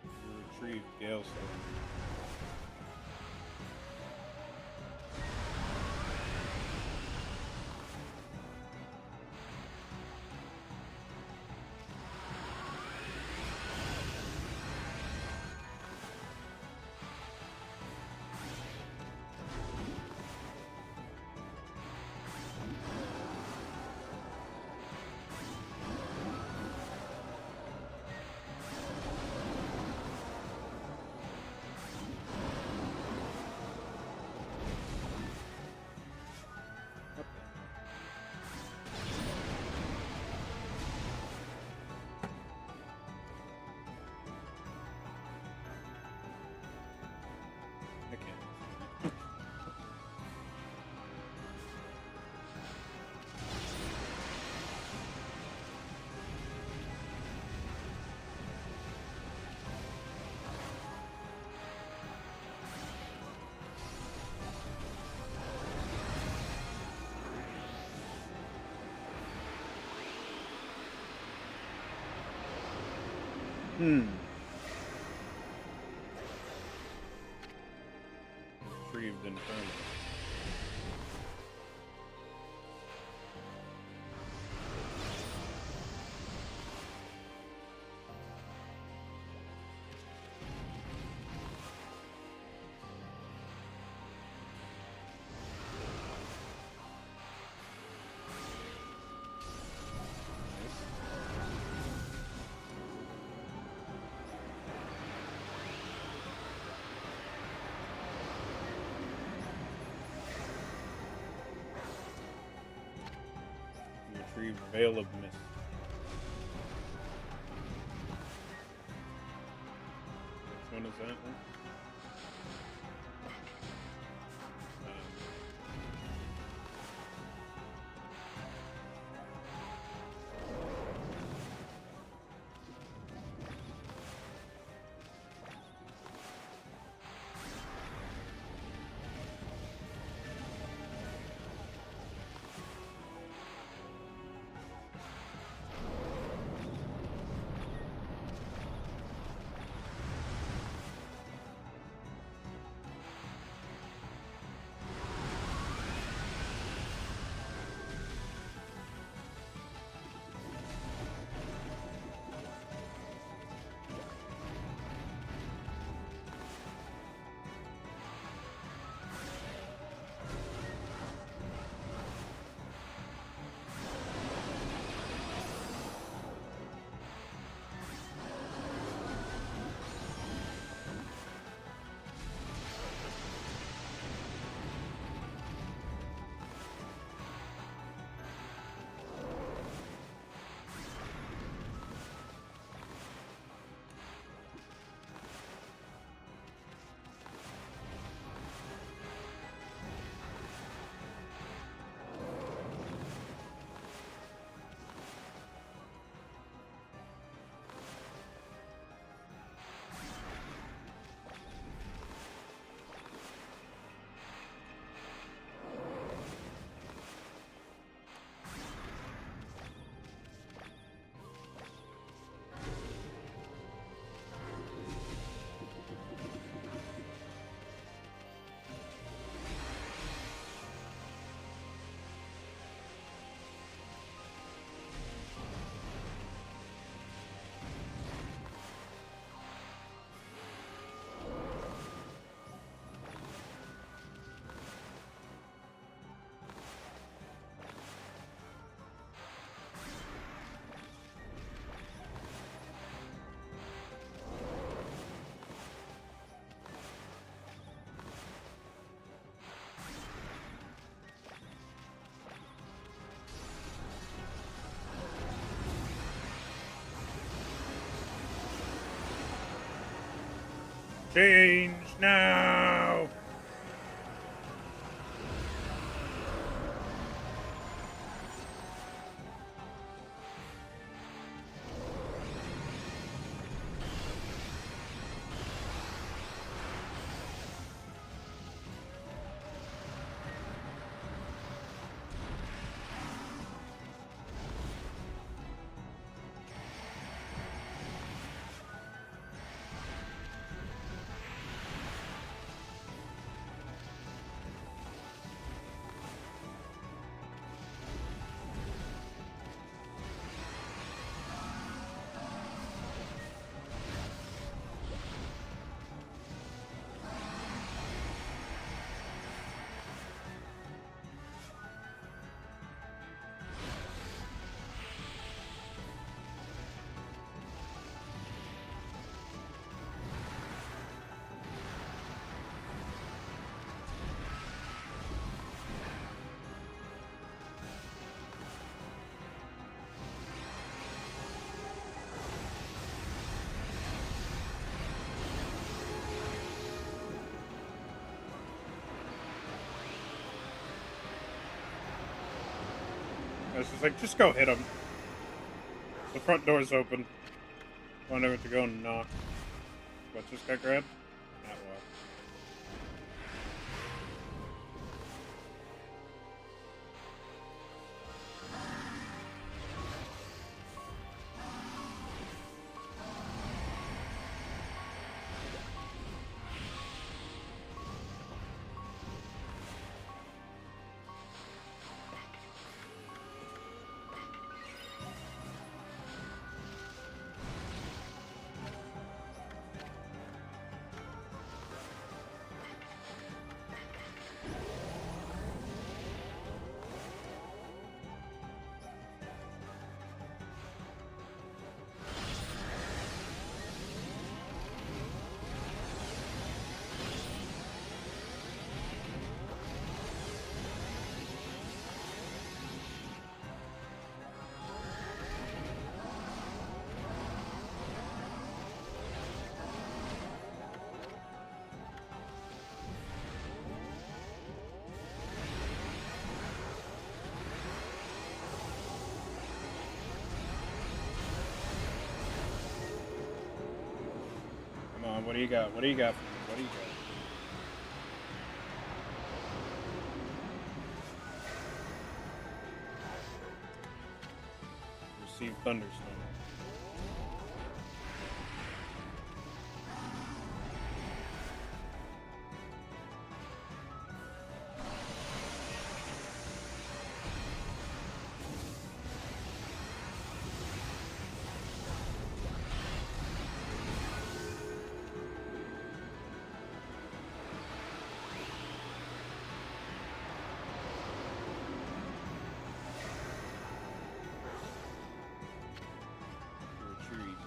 [SPEAKER 1] You retrieved Gale Stone. Hmm. Retrieved Inferno. Retrieved Veil of Mist. Which one is that one? Change now! I was just like, just go hit him. The front door's open. I never to go and knock. What just got grabbed? That was. on. What do you got? What do you got for me? What do you got? Receive thunderstorm. Retreat.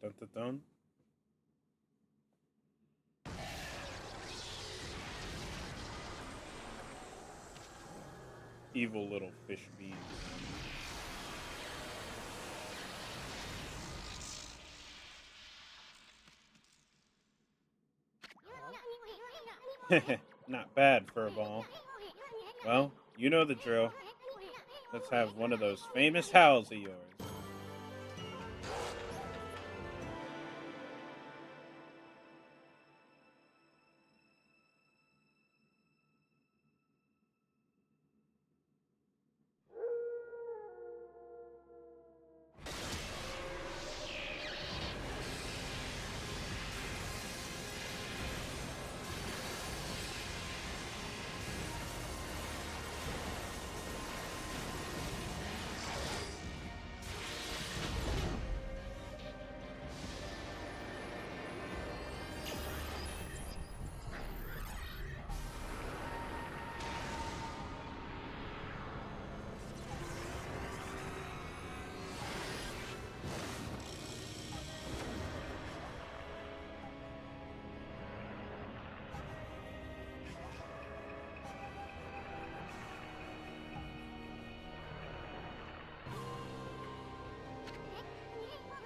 [SPEAKER 1] Dun dun dun. Evil little fish beans. Not bad for a ball. Well, you know the drill. Let's have one of those famous howls of yours.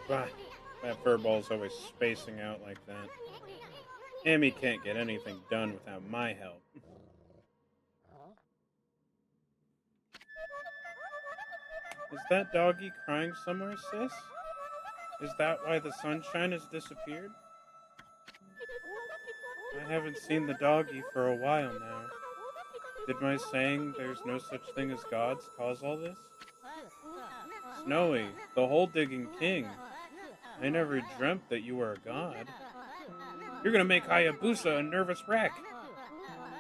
[SPEAKER 1] Right. That furball's always spacing out like that. Amy can't get anything done without my help. Is that doggy crying somewhere, sis? Is that why the sunshine has disappeared? I haven't seen the doggy for a while now. Did my saying there's no such thing as gods cause all this? Snowy, the hole-digging king. I never dreamt that you were a god. You're gonna make Hayabusa a nervous wreck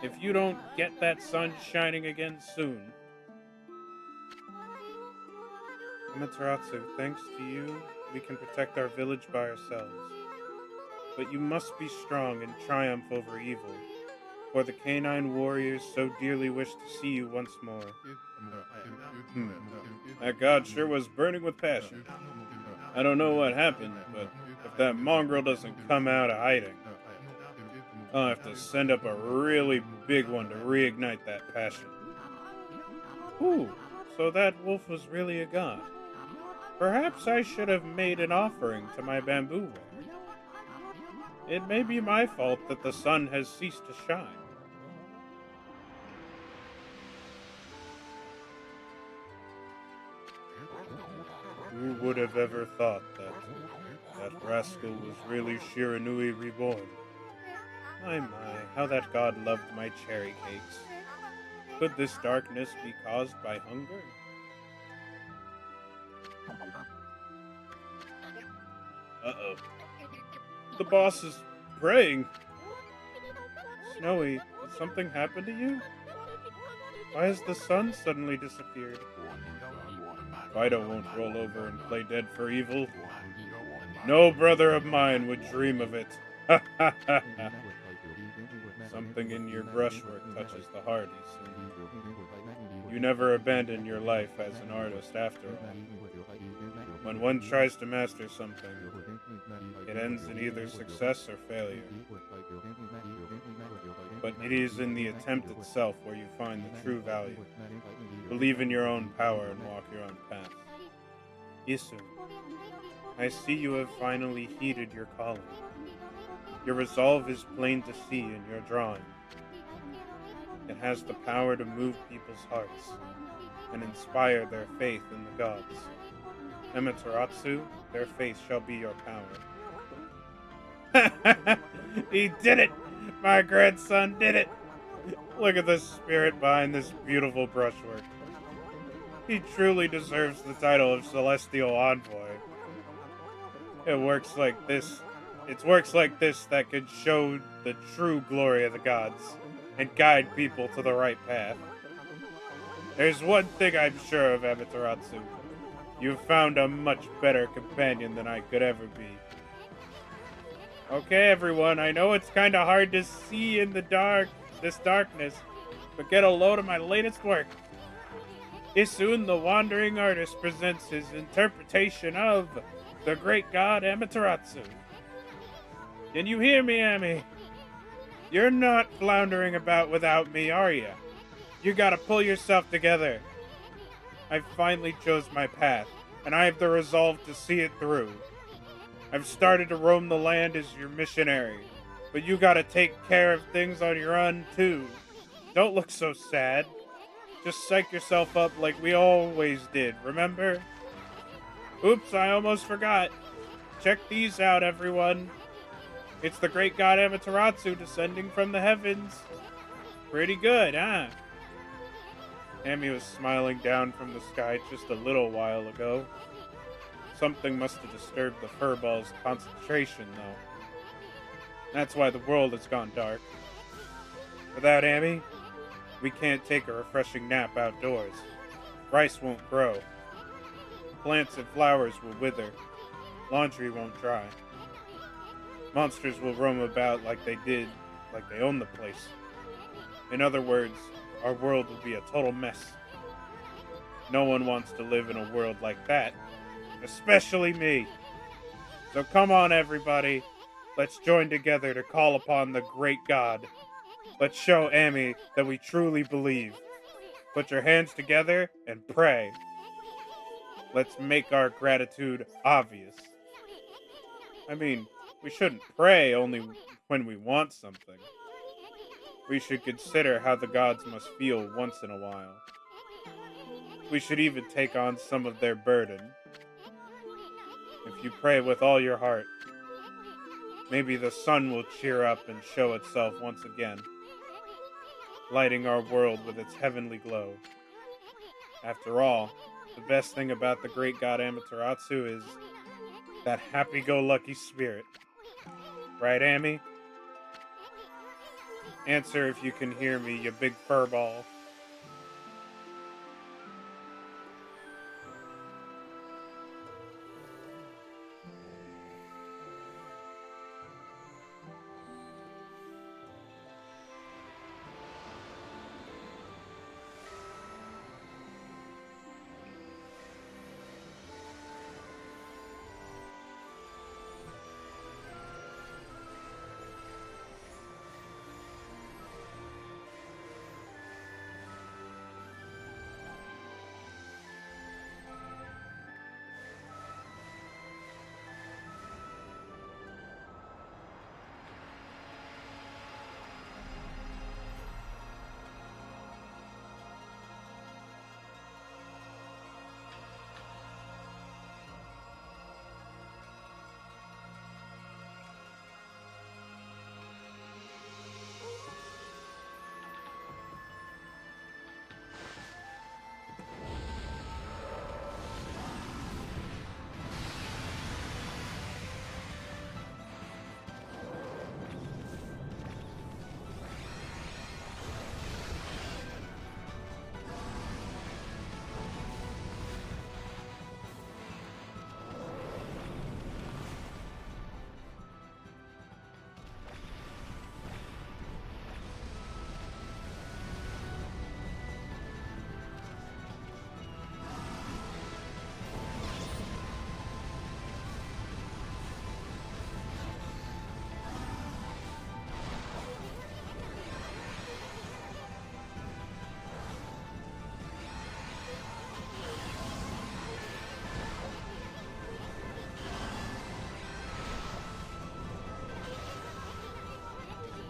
[SPEAKER 1] if you don't get that sun shining again soon. Amaterasu, thanks to you, we can protect our village by ourselves. But you must be strong and triumph over evil, for the canine warriors so dearly wish to see you once more. That god sure was burning with passion. I don't know what happened, but if that mongrel doesn't come out of hiding, I'll have to send up a really big one to reignite that passion. Ooh, so that wolf was really a god. Perhaps I should have made an offering to my bamboo ware. It may be my fault that the sun has ceased to shine. Who would have ever thought that rascal was really Shiranui reborn? My, how that god loved my cherry cakes. Could this darkness be caused by hunger? Uh-oh. The boss is praying. Snowy, did something happen to you? Why has the sun suddenly disappeared? Fido won't roll over and play dead for evil. No brother of mine would dream of it. Ha ha ha ha. Something in your brushwork touches the heart, you see. You never abandon your life as an artist after all. When one tries to master something, it ends in either success or failure. but it is in the attempt itself where you find the true value. Believe in your own power and walk your own path. Isu, I see you have finally heeded your calling. Your resolve is plain to see in your drawing. It has the power to move people's hearts and inspire their faith in the gods. Amaterasu, their faith shall be your power. He did it! My grandson did it! Look at the spirit behind this beautiful brushwork. He truly deserves the title of Celestial Envoy. It's works like this that could show the true glory of the gods and guide people to the right path. There's one thing I'm sure of, Amaterasu. You've found a much better companion than I could ever be. Okay, everyone, I know it's kind of hard to see in the darkness, but get a load of my latest work. Isun, the Wandering Artist, presents his interpretation of the great god Amaterasu. Can you hear me, Ami? You're not floundering about without me, are you? You gotta pull yourself together. I've finally chose my path, and I have the resolve to see it through. I've started to roam the land as your missionary, but you gotta take care of things on your own, too. Don't look so sad. Just psych yourself up like we always did, remember? Oops, I almost forgot. Check these out, everyone. It's the great god Amaterasu descending from the heavens. Pretty good, huh? Amy was smiling down from the sky just a little while ago. Something must have disturbed the furball's concentration, though. That's why the world has gone dark. Without Amy, we can't take a refreshing nap outdoors. Rice won't grow. Plants and flowers will wither. Laundry won't dry. Monsters will roam about like they own the place. In other words, our world will be a total mess. No one wants to live in a world like that, especially me. So come on, everybody. Let's join together to call upon the great god. Let's show Amy that we truly believe. Put your hands together and pray. Let's make our gratitude obvious. I mean, we shouldn't pray only when we want something. We should consider how the gods must feel once in a while. We should even take on some of their burden. If you pray with all your heart, maybe the sun will cheer up and show itself once again, lighting our world with its heavenly glow. After all, the best thing about the great god Amaterasu is that happy-go-lucky spirit. Right, Amy? Answer if you can hear me, you big furball.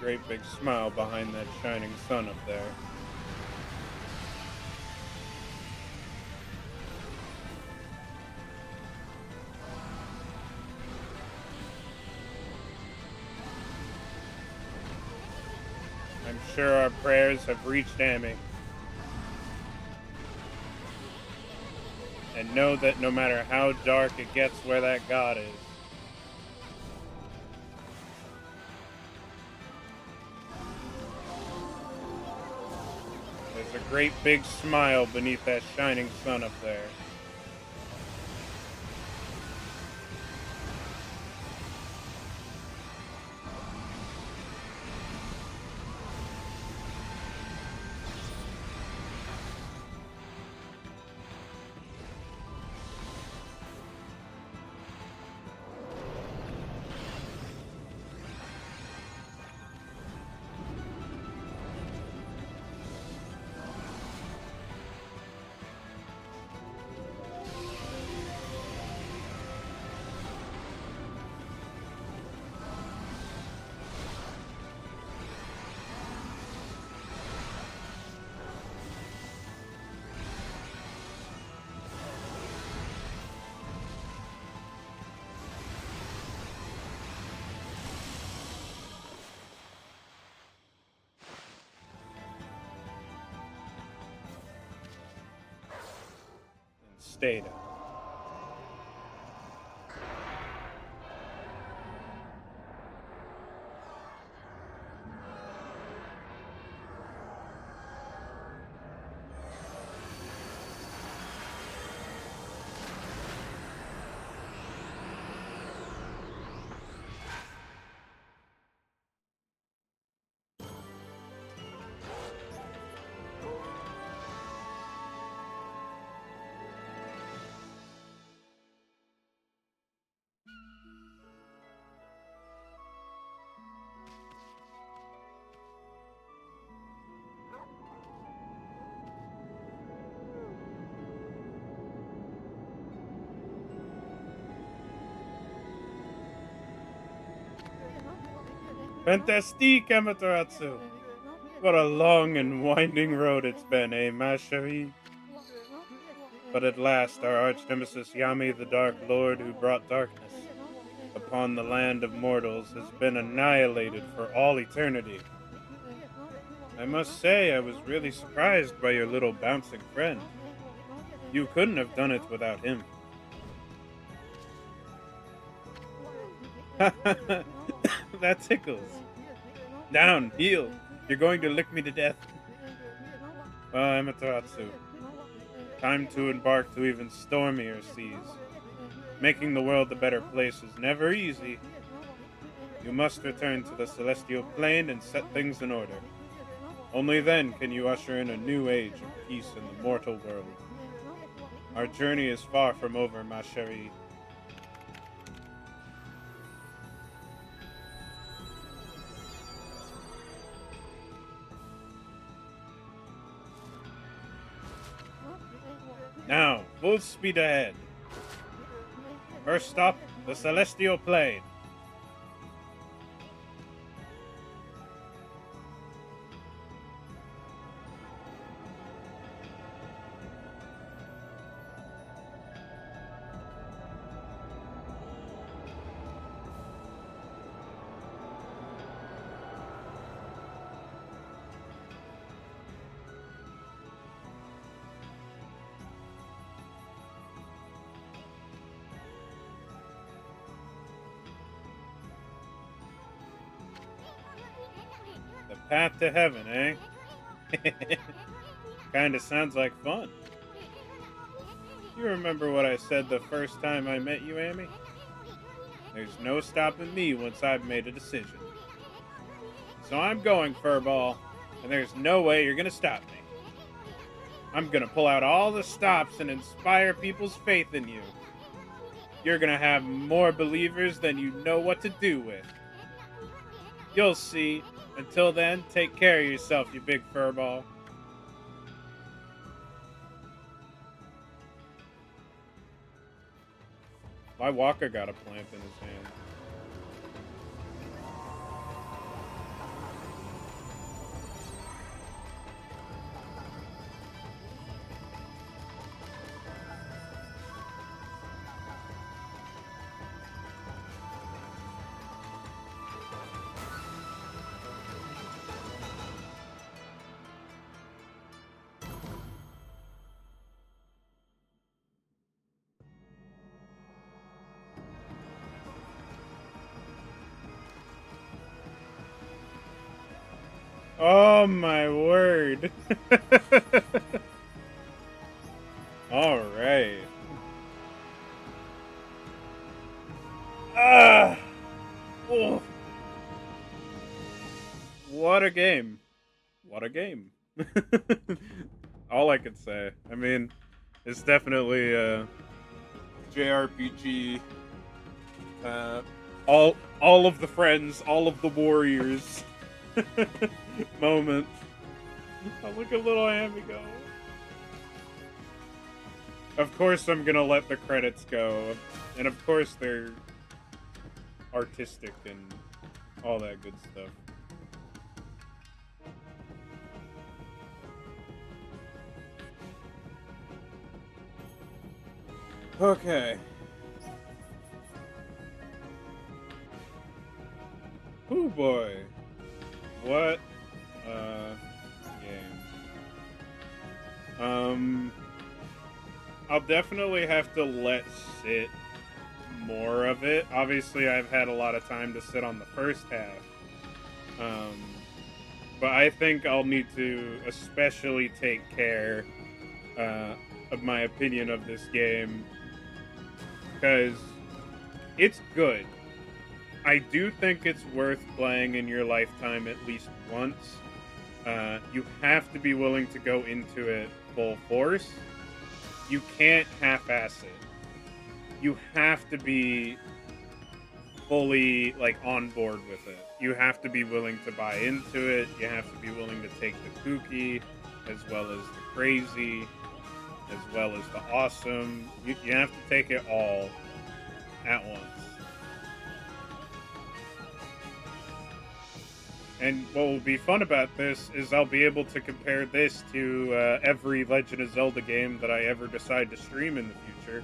[SPEAKER 1] great big smile behind that shining sun up there. I'm sure our prayers have reached Amy. And know that no matter how dark it gets where that god is, there's a great big smile beneath that shining sun up there. And stayed up. Fantastique, Amaterasu! What a long and winding road it's been, eh, ma chérie? But at last, our arch-nemesis Yami, the Dark Lord who brought darkness upon the land of mortals, has been annihilated for all eternity. I must say, I was really surprised by your little bouncing friend. You couldn't have done it without him. That tickles. Down, heel. You're going to lick me to death. Well, Amaterasu, time to embark to even stormier seas. Making the world a better place is never easy. You must return to the celestial plane and set things in order. Only then can you usher in a new age of peace in the mortal world. Our journey is far from over, ma chérie. Now, full speed ahead. First stop, the celestial plane. The path to heaven, eh? Kinda sounds like fun. You remember what I said the first time I met you, Amy? There's no stopping me once I've made a decision. So I'm going, Furball, and there's no way you're gonna stop me. I'm gonna pull out all the stops and inspire people's faith in you. You're gonna have more believers than you know what to do with. You'll see. Until then, take care of yourself, you big furball. My Walker got a plant in his hand. Oh my word. All right. Ah. Oh, what a game. What a game. All I could say. I mean, it's definitely a JRPG. Uh, all of the friends, all of the warriors moment. Oh, look at little Amy go. Of course, I'm gonna let the credits go, and of course they're artistic and all that good stuff. Okay. Oh boy. What game? I'll definitely have to let sit more of it. Obviously, I've had a lot of time to sit on the first half. Um, but I think I'll need to especially take care uh, of my opinion of this game because it's good. I do think it's worth playing in your lifetime at least once. You have to be willing to go into it full force. You can't half-ass it. You have to be fully like on board with it. You have to be willing to buy into it. You have to be willing to take the kooky as well as the crazy, as well as the awesome. You have to take it all at once. And what will be fun about this is I'll be able to compare this to every Legend of Zelda game that I ever decide to stream in the future.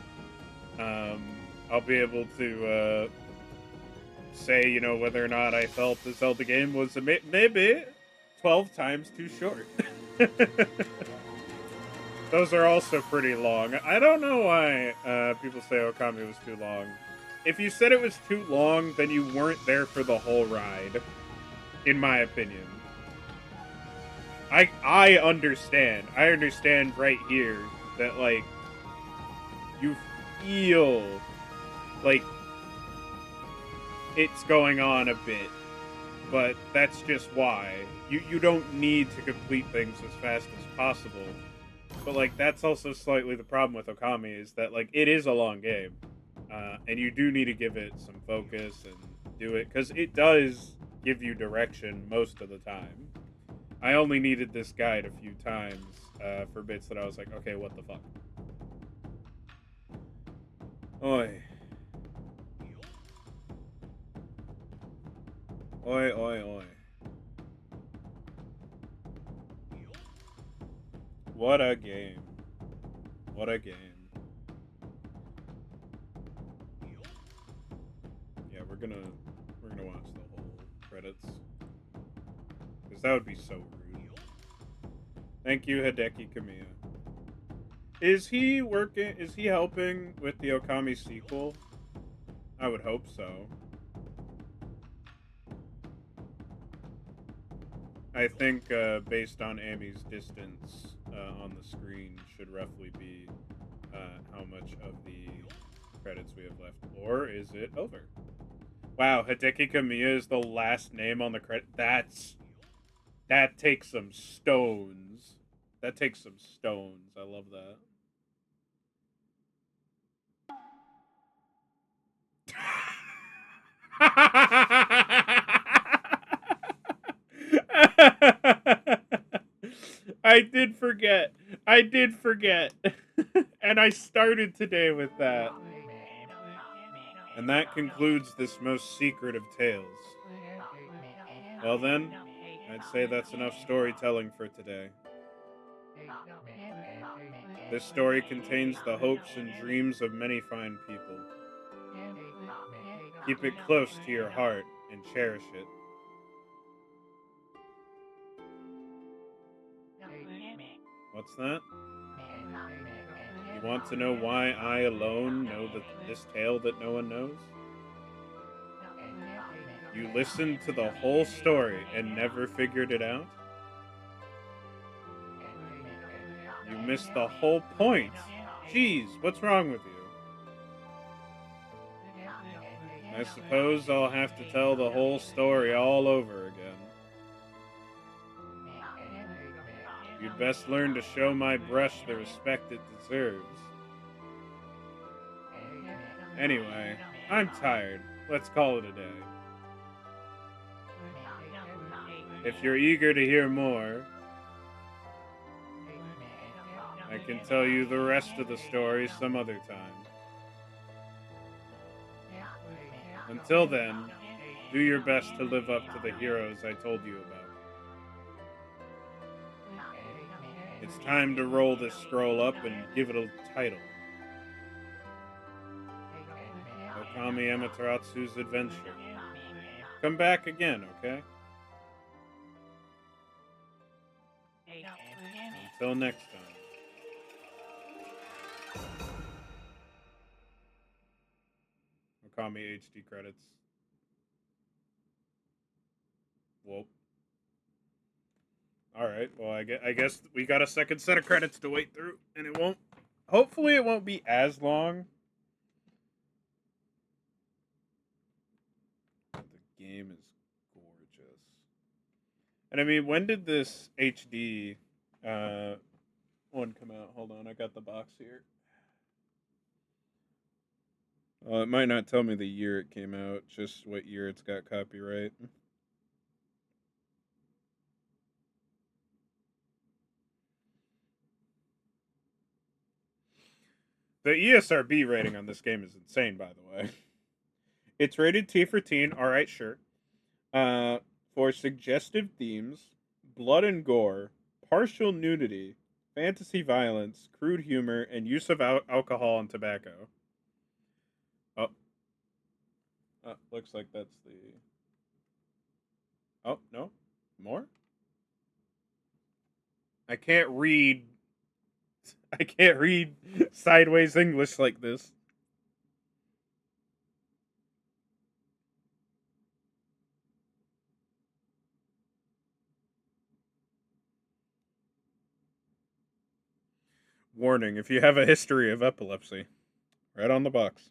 [SPEAKER 1] I'll be able to say, you know, whether or not I felt the Zelda game was maybe 12 times too short. Those are also pretty long. I don't know why people say Okami was too long. If you said it was too long, then you weren't there for the whole ride, in my opinion. I understand. I understand right here that like you feel like it's going on a bit, but that's just why. You don't need to complete things as fast as possible. But like that's also slightly the problem with Okami is that like it is a long game. And you do need to give it some focus and do it because it does give you direction most of the time. I only needed this guide a few times for bits that I was like, okay, what the fuck? Oi. Oi, oi, oi. What a game. What a game. Yeah, we're gonna watch the whole credits. Because that would be so rude. Thank you, Hideki Kamiya. Is he helping with the Okami sequel? I would hope so. I think based on Amy's distance on the screen should roughly be how much of the credits we have left. Or is it over? Wow, Hideki Kamiya is the last name on the credit. That takes some stones. That takes some stones. I love that. I did forget. I did forget. And I started today with that. And that concludes this most secret of tales. Well then, I'd say that's enough storytelling for today. This story contains the hopes and dreams of many fine people. Keep it close to your heart and cherish it. What's that? You want to know why I alone know this tale that no one knows? You listened to the whole story and never figured it out? You missed the whole point. Jeez, what's wrong with you? I suppose I'll have to tell the whole story all over again. You'd best learn to show my brush the respect it deserves. Anyway, I'm tired. Let's call it a day. If you're eager to hear more, I can tell you the rest of the story some other time. Until then, do your best to live up to the heroes I told you about. It's time to roll this scroll up and give it a title. Okami Amateratsu's Adventure. Come back again, okay? Until next time. Okami HD credits. Whoop. Alright, well, I guess we got a second set of credits to wait through, and it won't... Hopefully it won't be as long. The game is gorgeous. And I mean, when did this HD one come out? Hold on, I got the box here. Well, it might not tell me the year it came out, just what year it's got copyright. The ESRB rating on this game is insane, by the way. It's rated T for teen, alright, sure. For suggestive themes, blood and gore, partial nudity, fantasy violence, crude humor, and use of alcohol and tobacco. Oh. Looks like that's the... Oh, no? More? I can't read sideways English like this. Warning, if you have a history of epilepsy. Right on the box.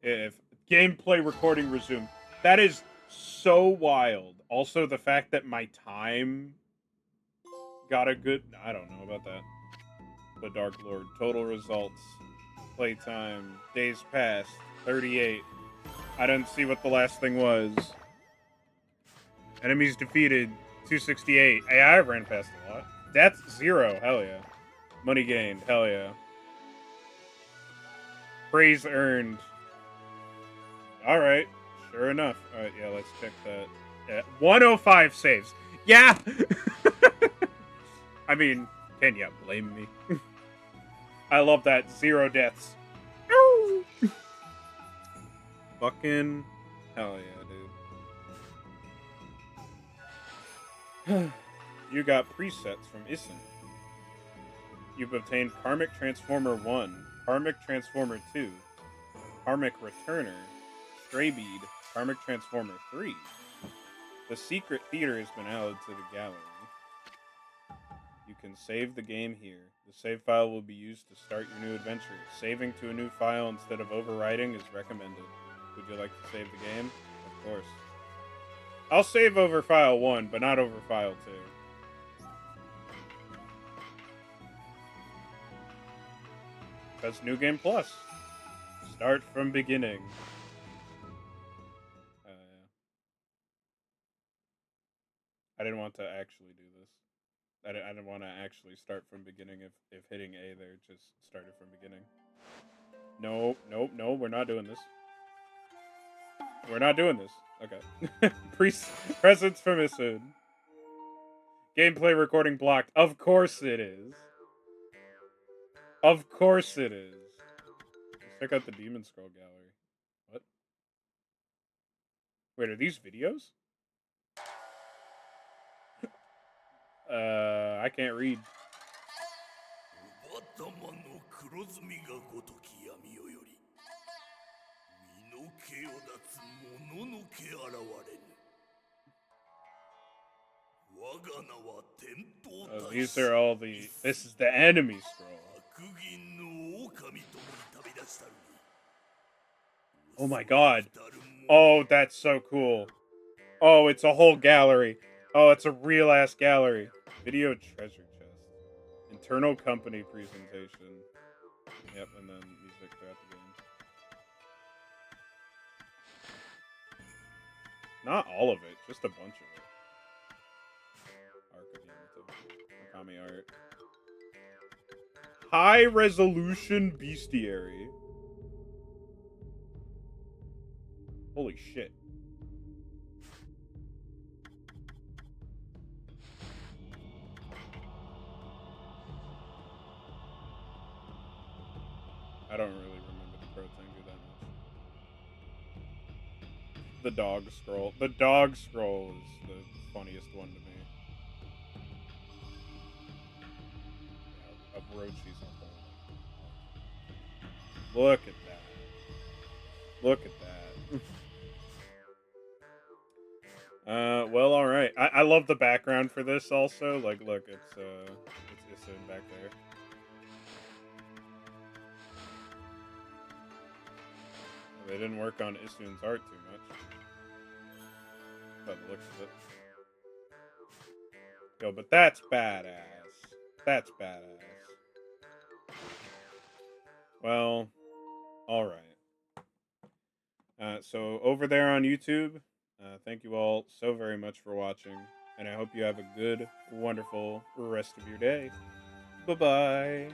[SPEAKER 1] If gameplay recording resumed. That is so wild. Also, the fact that my time got a good... I don't know about that. The Dark Lord. Total results. Playtime. Days passed. 38. I didn't see what the last thing was. Enemies defeated. 268. Hey, I ran past a lot. That's 0. Hell yeah. Money gained. Hell yeah. Praise earned. Alright. Sure enough. Alright, yeah, let's check that. Yeah, 105 saves. Yeah! I mean, can you blame me? I love that. 0 deaths. Fucking hell yeah, dude. You got presets from Isin. You've obtained Karmic Transformer 1, Karmic Transformer 2, Karmic Returner, Stray Bead, Karmic Transformer 3. The Secret Theater has been added to the gallery. You can save the game here. The save file will be used to start your new adventure. Saving to a new file instead of overwriting is recommended. Would you like to save the game? Of course. I'll save over file 1, but not over file 2. That's New Game Plus. Start from beginning. I didn't want to actually do this. I didn't want to actually start from beginning if hitting A there just started from beginning. No, we're not doing this. We're not doing this. Okay. Presents from Isun. Gameplay recording blocked. Of course it is. Of course it is. Let's check out the Demon Scroll gallery. What? Wait, are these videos? I can't read. These are all the. This is the enemy scroll. Oh my god. Oh, that's so cool. Oh, it's a whole gallery. Oh, it's a real ass gallery. Video treasure chest. Internal company presentation. Yep, and then music throughout the game. Not all of it, just a bunch of it. Arc of Yamato. Okami art. High resolution bestiary. Holy shit. I don't really remember the Pro Tengu that much. The dog scroll. The dog scroll is the funniest one to me. Yeah, of Orochi's on whole. Look at that. Look at that. Well, all right. I love the background for this also. Like, look, it's in back there. They didn't work on Issun's art too much. By the looks of it. Yo, but that's badass. That's badass. Well, alright. So over there on YouTube, thank you all so very much for watching. And I hope you have a good, wonderful rest of your day. Bye-bye.